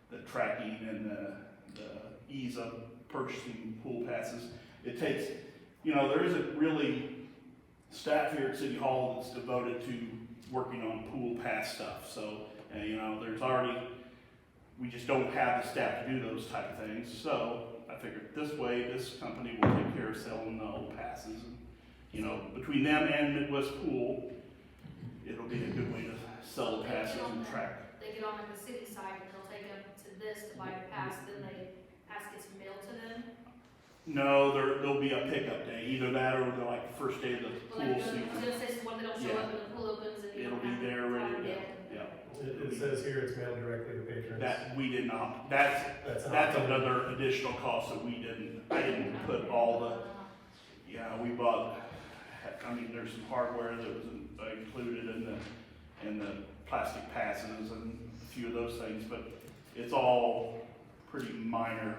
the tracking and the ease of purchasing pool passes. It takes, there isn't really staff here at City Hall that's devoted to working on pool pass stuff. So, we just don't have the staff to do those type of things. So I figured this way, this company will take care of selling the old passes. And, between them and Midwest Pool, it'll be a good way to sell the passes and track. They get on like the city side, and they'll take them to this to buy a pass, then pass gets mailed to them. No, there'll be a pickup day, either that or the first day of the pool season. I was gonna say, so when they don't show up and the pool opens and you It'll don't be have there to ready find to go. it. Yeah. It says here it's mailed directly to patrons. That we did not. That's another additional cost that I didn't put all the. Yeah, we bought. There's some hardware that was included in the plastic passes and a few of those things, but it's all pretty minor.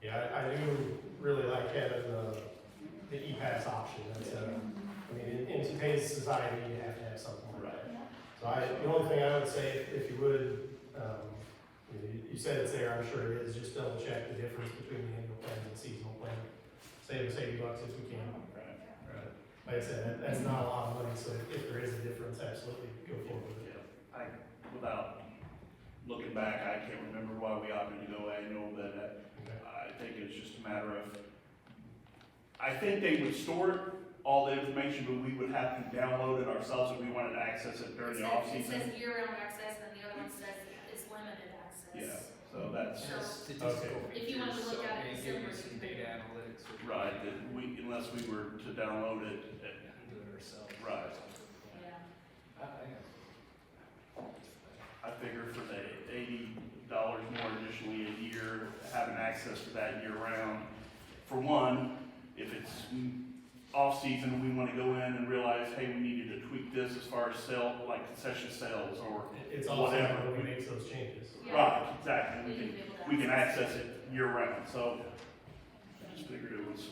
Yeah, I do really like having the e-pass option. That's in today's society, you have to have something like that. So the only thing I would say, if you would, you said it's there, I'm sure it is, just double check the difference between the annual plan and the seasonal plan. Save $80 if we can. Right. like I said, that's not a lot of money, so if there is a difference, absolutely go forward with it. Yeah, without looking back, I can't remember why we opted to go annual, but I think it's just a matter of, I think they would store all the information, but we would have to download it ourselves if we wanted to access it during the off It season. says year-round access, and then the other one says it's limited access. Yeah, so that's, Statistical If you want to features, look so at it it may in give you December, some data analytics. right, that we, unless we were to download it, Do it ourselves. right. Yeah. I figure for the $80 more additionally a year, having access to that year round. For one, if it's off season, we wanna go in and realize, hey, we needed to tweak this as far as like concession sales or It's also whatever. when we make those changes. Right, exactly, we can access it year round, so I just figured it was.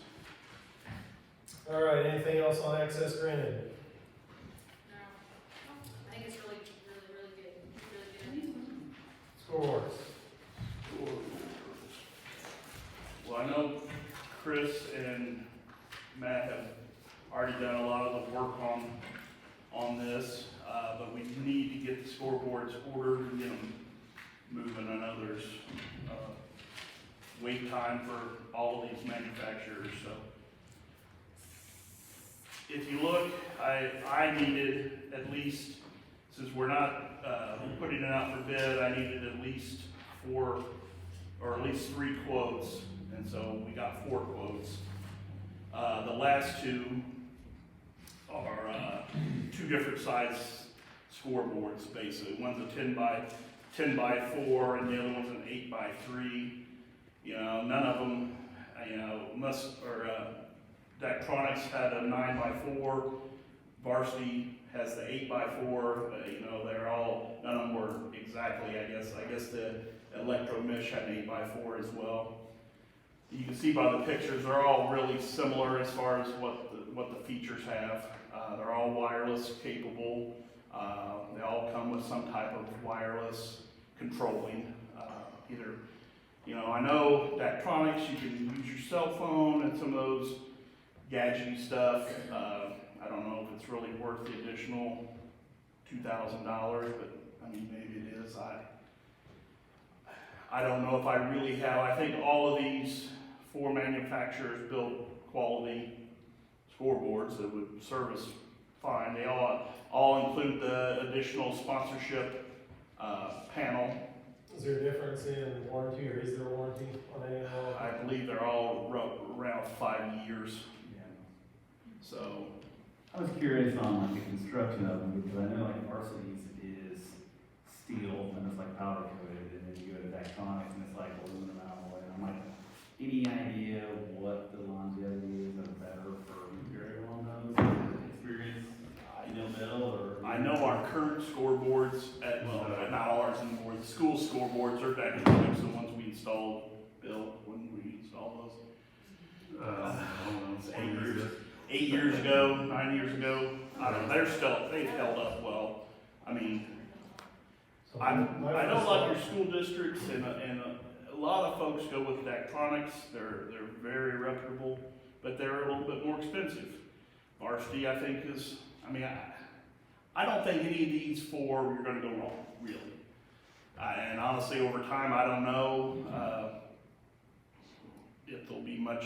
All right, anything else on access granted? No. I think it's really, really, really good. Scoreboards. Well, I know Chris and Matt have already done a lot of the work on this, but we need to get the scoreboards ordered and get them moving. I know there's, wait time for all of these manufacturers, so. If you look, I needed at least, since we're not, putting it out for bid, I needed at least 4, or at least 3 quotes, and so we got 4 quotes. The last 2 are 2 different size scoreboards, basically. One's a 10 by 4, and the other one's an 8 by 3. You know, none of them, Daktronics had a 9 by 4. Varsity has the 8 by 4. They're all, none of them were exactly, I guess the Electromesh had an 8 by 4 as well. You can see by the pictures, they're all really similar as far as what the features have. They're all wireless capable. They all come with some type of wireless controlling. I know Daktronics, you can use your cell phone and some of those gadgety stuff. I don't know if it's really worth the additional $2,000, but I mean, maybe it is. I don't know if I really have. I think all of these 4 manufacturers build quality scoreboards that would service fine. They all include the additional sponsorship panel. Is there a difference in warranty, or is there a warranty on any of them? I believe they're all around 5 years. So, I was curious on like the construction of them, because I know like Varsity's is steel, and it's like powder coated, and then you go to Daktronics and it's like aluminum alloy, and I'm like, any idea what the longevity is or better for material on those? Experience, Bill, or? I know our current scoreboards not ours anymore, the school scoreboards are Daktronics, the ones we installed, Bill, when we installed those. It's 8 years. 8 years ago, 9 years ago, I don't know, they've held up well. I mean, I know a lot of your school districts and a lot of folks go with Daktronics. They're very reputable, but they're a little bit more expensive. Varsity, I think, is, I don't think any of these 4 you're gonna go wrong, really. And honestly, over time, I don't know if there'll be much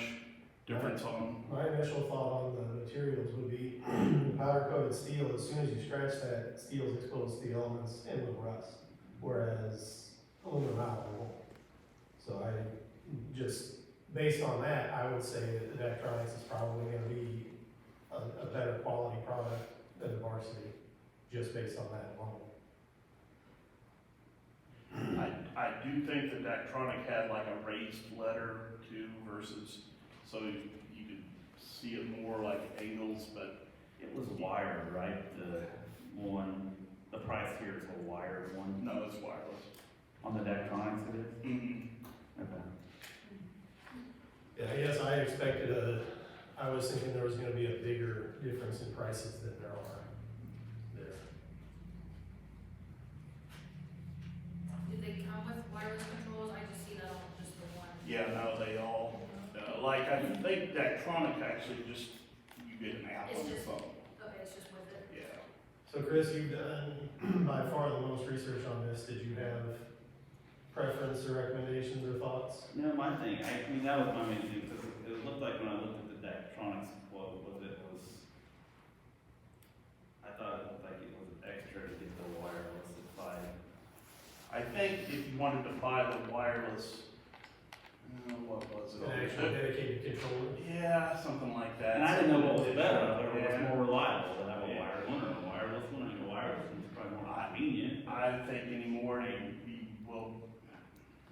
difference on. My initial thought on the materials would be powder coated steel, as soon as you scratch that, steel's exposed to the elements and will rust, whereas aluminum alloy won't. So just based on that, I would say that the Daktronics is probably gonna be a better quality product than the Varsity, just based on that alone. I do think that Daktronic had like a raised letter too versus, so you could see it more like angles, but. It was wired, right? The price here is a wired one. No, it's wireless. On the Daktronics it is? Mm-hmm. Okay. Yeah, I guess I was thinking there was gonna be a bigger difference in prices than there are there. Did they come with wireless controls? I just see that on just the one. Yeah, no, they all, I think Daktronic actually just, you get an app It's on your just- phone. Okay, it's just with it. Yeah. So Chris, you've done by far the most research on this. Did you have preference or recommendations or thoughts? No, my thing, I mean, that was my main thing, because it looked like when I looked at the Daktronics quote, I thought it looked like it was extra to get the wireless applied. I think if you wanted to buy the wireless, what was it? An actual dedicated controller? Yeah, something like that. And I didn't know what was better, I thought it Yeah. was more reliable to have a Yeah. wired one or a wireless one. I mean, a wireless one's probably more convenient. I think anymore, you will,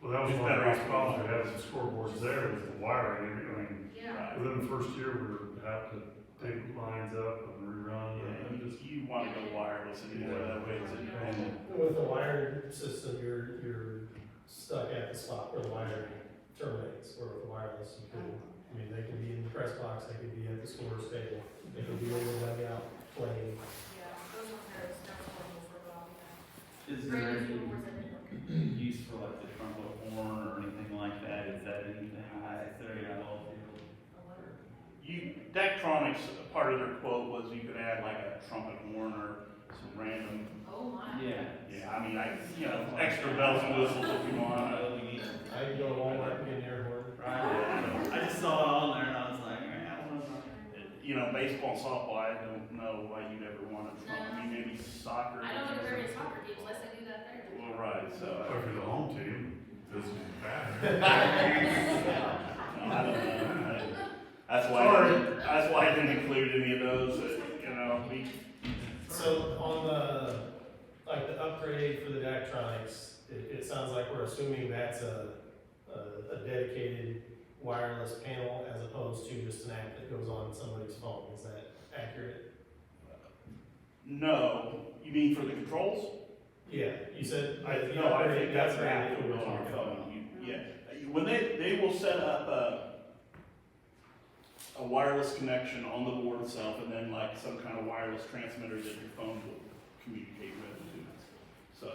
Well, that was It's one of the better biggest problems we had with the scoreboards there, was the wiring, I mean, Yeah. within the first year, we would have to take lines up and rerun, and just, you want to go wireless anymore, that way it's independent. With the wired system, you're stuck at the spot where the wiring terminates, or with the wireless, you can, I mean, they can be in the press box, they could be at the scorer's table, they could be in the dugout playing. Yeah, those ones there, it's never horrible for a while, yeah. Is there Brand new any ones that didn't work. use for like the trumpet horn or anything like that? Is that anything necessary at all? Daktronics, part of their quote was you could add like a trumpet horn or some random, Oh, my. Yeah. yeah, I mean, extra bells and whistles if you want. I can go to Walmart and get an air horn. I just saw it on there and I was like, Baseball and softball, I don't know why you'd ever want a trumpet, I mean, maybe soccer. I don't know very many soccer teams unless they do that there. Well, right, so. if you're the home team, this is bad. I don't know. That's why I didn't include any of those, So on the upgrade for the Daktronics, it sounds like we're assuming that's a dedicated wireless panel as opposed to just an app that goes on somebody's phone. Is that accurate? No, you mean for the controls? Yeah, you said. I think that's an app that goes on your phone. When they will set up a wireless connection on the board itself, and then like some kind of wireless transmitter that your phone will communicate with. So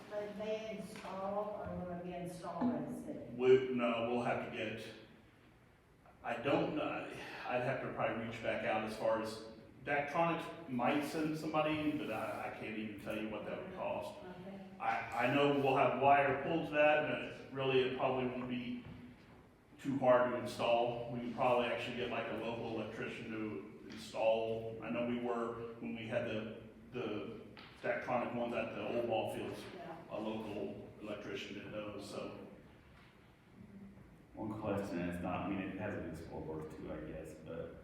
But they install, or will it be installed by the city? we'll have to get. I don't know. I'd have to probably reach back out as far as Daktronics might send somebody in, but I can't even tell you what that would cost. Okay. I know we'll have wire pulled to that, and it probably won't be too hard to install. We can probably actually get like a local electrician to install. I know we were, when we had the Daktronic ones at the old ball fields, Yeah. a local electrician did those, so. one question, and it's not, I mean, it has a good scoreboard too, I guess, but,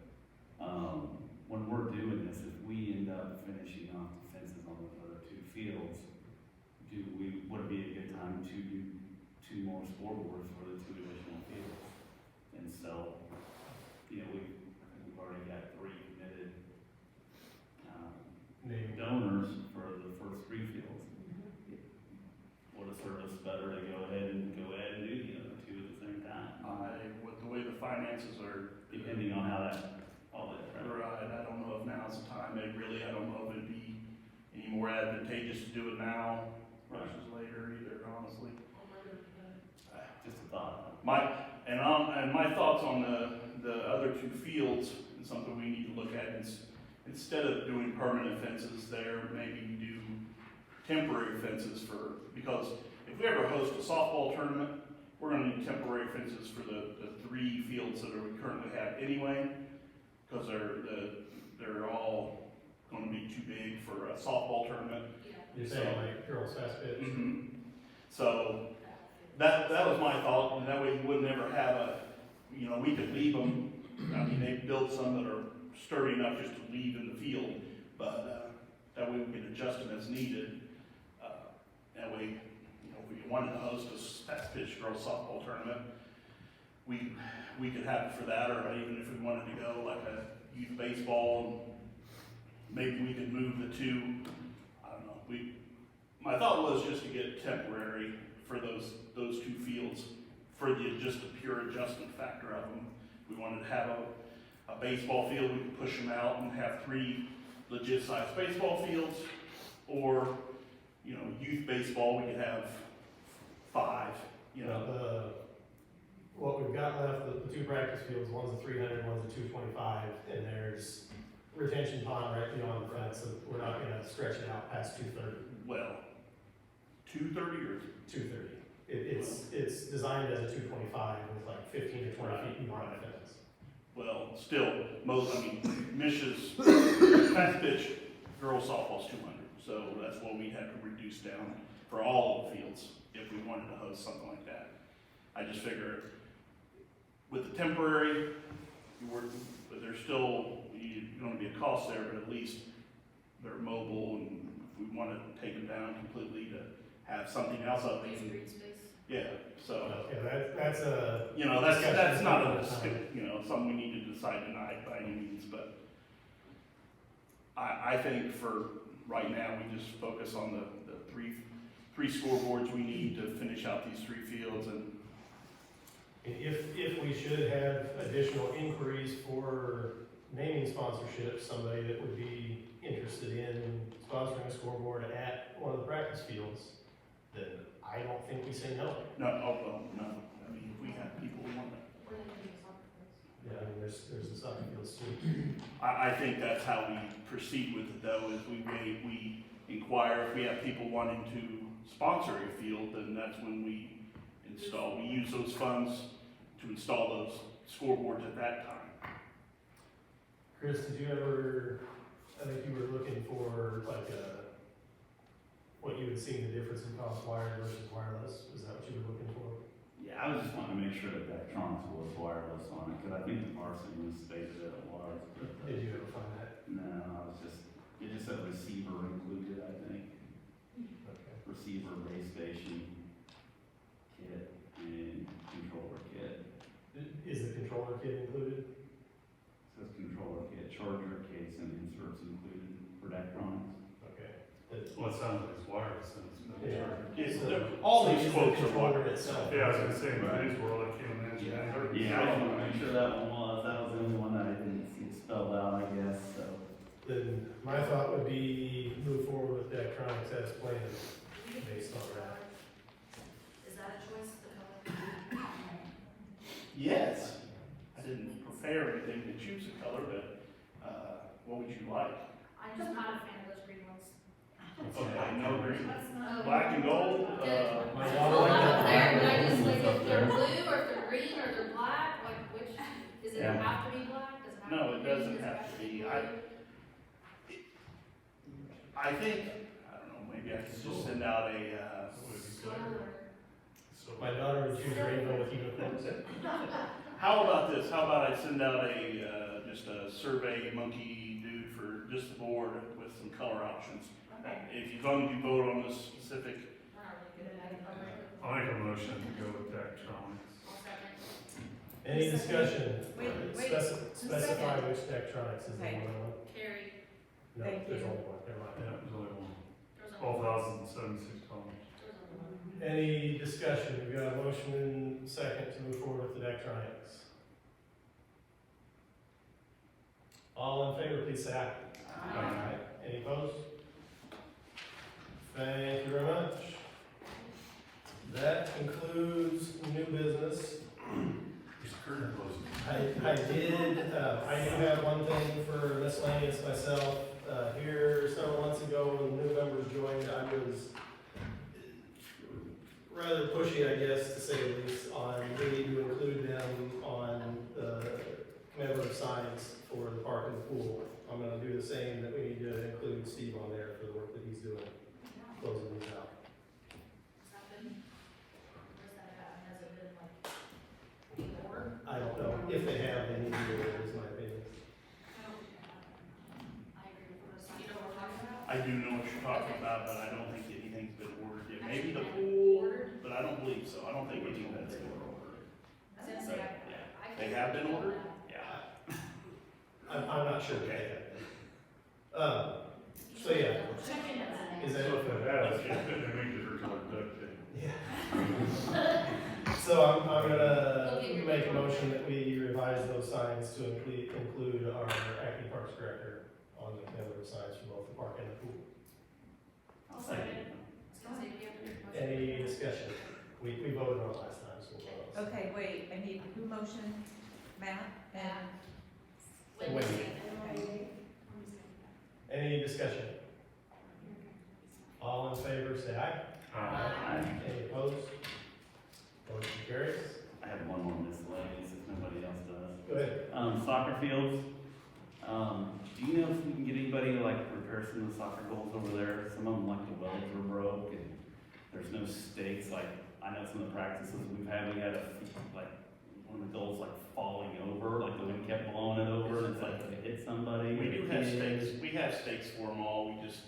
when we're doing this, if we end up finishing off the fences on the other two fields, would it be a good time to do 2 more scoreboards for the 2 additional fields? And so, we've already got 3 committed, donors for the first 3 fields. Would it serve us better to go ahead and do the other 2 at the same time? With the way the finances are. Depending on how all that. Right, I don't know if now's the time, I don't know if it'd be any more advantageous to do it now versus later either, honestly. Just a thought. My thoughts on the other 2 fields, and something we need to look at is, instead of doing permanent fences there, maybe you do temporary fences because if we ever host a softball tournament, we're gonna need temporary fences for the 3 fields that we currently have anyway, because they're all gonna be too big for a softball tournament. You're saying like girls fast pitch? Mm-hmm. So, that was my thought, and that way you wouldn't ever have we could leave them, I mean, they built some that are sturdy enough just to leave in the field, but, that way we can adjust them as needed. That way, if we wanted to host a fast pitch girls softball tournament, we could have it for that, or even if we wanted to go like a youth baseball, maybe we could move the 2, I don't know, my thought was just to get temporary for those 2 fields, for just the pure adjustment factor of them. We wanted to have a baseball field, we could push them out and have 3 legit sized baseball fields, or, youth baseball, we could have 5, What we've got got left, the two practice fields, one's a 300, one's a 225, and there's retention pond right beyond the fence, so we're not gonna stretch it out past 230. Well, 230 or 230. It's designed as a 225 with like 15 to 20 feet beyond the fence. well, still, Mish's fast pitch girls softball's 200, so that's what we'd have to reduce down for all of the fields if we wanted to host something like that. I just figure with the temporary, but there's still going to be a cost there, but at least they're mobile, and if we want to take them down completely to have something else up. Green space. Yeah, so. Yeah, that's a. That's not something we need to decide tonight by any means, but I think for right now, we just focus on the three scoreboards we need to finish out these 3 fields. And if we should have additional inquiries for naming sponsorships, somebody that would be interested in sponsoring a scoreboard at one of the practice fields, then I don't think we say no. No. I mean, if we have people who want that. Yeah, I mean, there's the soccer fields too. I think that's how we proceed with it, though, is we inquire if we have people wanting to sponsor a field, then that's when we use those funds to install those scoreboards at that time. Chris, did you ever, I think you were looking for like what you had seen the difference in cost wired versus wireless? Is that what you were looking for? Yeah, I was just wanting to make sure that the electronics was wireless on it, because I think the varsity was stated that it was. But, Did you ever find that? No, it just said receiver included, I think. Okay. Receiver, base station, kit, and controller kit. Is the controller kit included? It says controller kit, charger case, and inserts included for electronics. Okay. Well, it sounds like it's wireless, and it's not charging. All these quotes are controller wireless. itself. Yeah, I was gonna say, in today's world, I can't imagine that. Yeah, I just want to make sure that one was. That was the only one that I didn't see it spelled out, I guess, so. Then my thought would be move forward with electronics as planned based on that. Is that a choice, the color? Yes. I didn't prepare anything to choose a color, but what would you like? I'm just not a fan of those green ones. Okay, no green. Oh. Black and gold. My Well, daughter up liked there, that. but I just like if they're blue or if they're green or they're black, like which, does it Yeah. have to be black? Does it have to be No, it green? doesn't Does it have to be. blue? I think, I don't know, maybe I could just send out a, Solar. My daughter would choose rainbow with unicorns. how about this? How about I send out just a survey monkey dude for just the board with some color options? As long as you vote on this specific. We're not really good at it. I'll make a motion to go with electronics. I'll second. Any discussion? Wait, Specify which electronics is the Okay. one. Carrie, No, Thank there's you. only one, never mind. Yeah, there's only one. there was only $12,076. there was only one. Any discussion? We've got a motion and second to move forward with electronics. All in favor, please say aye. Aye. Any opposed? Thank you very much. That concludes new business. I do have one thing for miscellaneous myself. Here several months ago, when new members joined, I was rather pushy, I guess, to say the least, on we need to include them on the commemorative signs for the park and the pool. I'm gonna do the same, that we need to include Steve on there for the work that he's doing, closing these out. Has that been, where's that at? Has it been like, in order? I don't know, if they have, they need to do it, is my opinion. I agree with Chris. You know what we're talking about? I do know what you're talking about, but I don't think anything's been ordered yet. Maybe the pool, but I don't believe so. I don't think anything's been ordered. I was gonna say, I They have been ordered? Yeah. I'm not sure. Okay. So yeah, Check in on that. is that? So if they have, they make different color duct tape. Yeah. So I'm gonna make a motion that we revise those signs to include our acting parks director on the commemorative signs for both the park and the pool. I'll second. I was gonna say, do you have to make a motion? Any discussion? We voted on it last time, so Okay, wait, I need, who motioned? Matt? And Wait. Okay. Any discussion? All in favor, say aye. Aye. Any opposed? Motion carries. I have one more miscellaneous if nobody else does. Go ahead. Soccer fields, do you know if we can get anybody to like repair some of the soccer goals over there? Some of them, like the welds were broke and there's no stakes, like, I know some of the practices we had like, one of the goals like falling over, like the wind kept blowing it over and it's like it hit somebody. We do have stakes for them all, we just,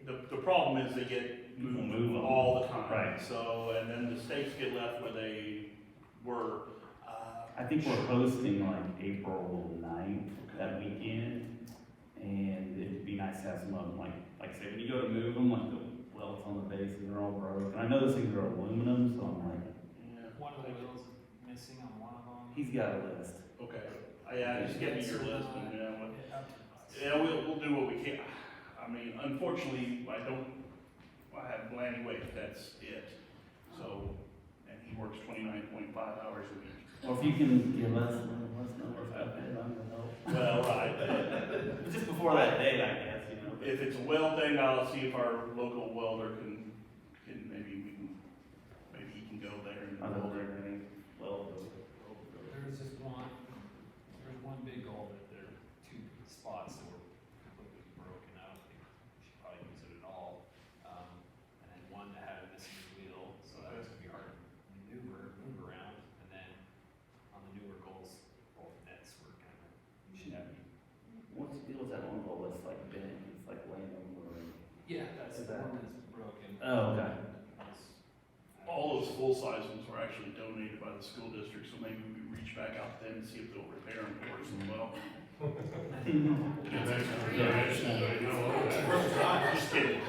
the problem is they get moved all the time. Right. So, and then the stakes get left where they were. I think we're hosting like April 9th that weekend, and it'd be nice to have some of them, like say, when you go to move them, like the welds on the base, and they're all broke. And I know those things are aluminum, so I'm like, One of the wheels is missing on one of them. he's got a list. Okay, yeah, just give me your list, and, yeah, we'll do what we can. I mean, unfortunately, I have Lanny Wake, that's it. So, and he works 29.5 hours a week. Or if you can give us numbers, I'm gonna help. Well, right. Just before that date, I guess, you know. If it's a weld thing, I'll see if our local welder can maybe he can go there and I don't weld know it. any well. There's just one big goal that there are two spots that were completely broken. I don't think she probably use it at all. And then one that had a missing wheel, so that was gonna be hard to move around. And then on the newer goals, both nets were kind of shabby. What's the deal with that one goal that's like bent, it's like laying over? Yeah, that's Is the that- one that's broken. Oh, okay. All those full-size ones were actually donated by the school district, so maybe we reach back out to them and see if they'll repair them for us as well. Just kidding.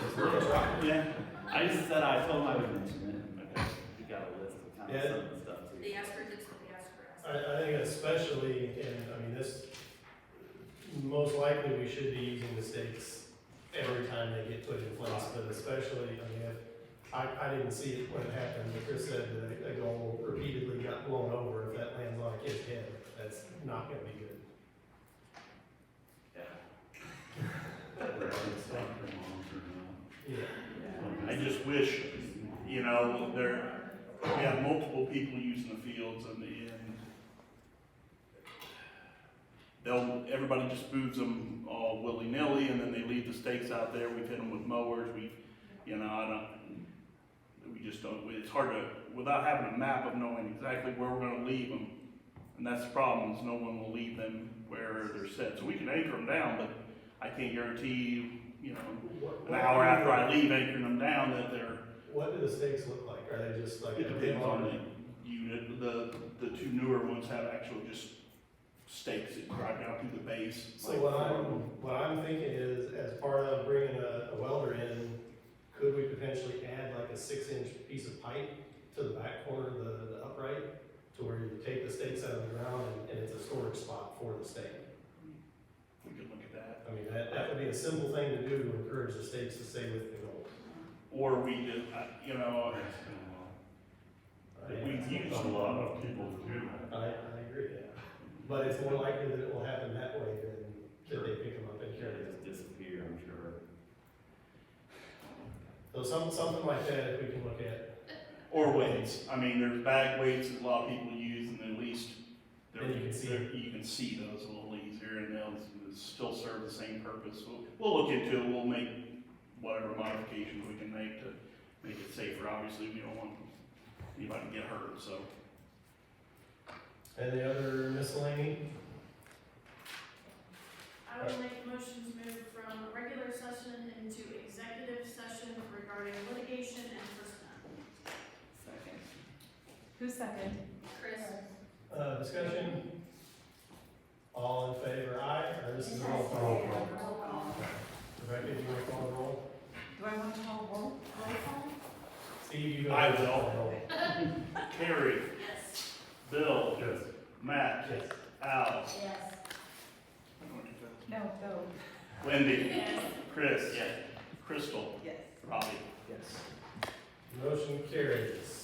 Yeah. I just said, I told him I would mention it, but we got a list of kind of some of the stuff too. The Asper gets what the Asper asks. I think especially, and I mean, this, most likely we should be using the stakes every time they get put in place, but especially, I mean, I didn't see it when it happened, but Chris said that a goal repeatedly got blown over. If that lands on a kid's head, that's not gonna be good. Yeah. I just wish, we have multiple people using the fields and everybody just moves them all willy-nilly and then they leave the stakes out there. We've hit them with mowers. It's hard to, without having a map of knowing exactly where we're gonna leave them. And that's the problem, is no one will leave them where they're set. So we can anchor them down, but I can't guarantee, an hour after I leave anchoring them down that they're. What do the stakes look like? Are they just like? It depends on the unit. The two newer ones have actual just stakes that drive down through the base. So what I'm thinking is, as part of bringing a welder in, could we potentially add like a 6-inch piece of pipe to the back corner of the upright, to where you take the stakes out of the ground and it's a storage spot for the stake? We could look at that. I mean, that would be a simple thing to do to encourage the stakes to stay with the goal. Or we just, we've used A lot of people do. I agree, yeah. But it's more likely that it will happen that way than that they pick them up and carry them. Just disappear, I'm sure. So something like that, if we can look at. Or weights. I mean, there's bag weights that a lot of people use, and at least you can see those a little easier, and they'll still serve the same purpose. So we'll look into it. We'll make whatever modifications we can make to make it safer. Obviously, we don't want anybody to get hurt. So. Any other miscellany? I will make a motion to move from regular session into executive session regarding litigation and personnel. Second. Who's second? Chris? Discussion? All in favor, aye, or this is a roll call? Rebecca, do you want to call the roll? Do I want to call roll call? Steve, you go. I ahead. will. Carrie. Yes. Bill. Yes. Matt. Yes. Al. Yes. No, go. Wendy. Yes. Chris. Crystal. Yes. Robbie. Yes. Motion carries.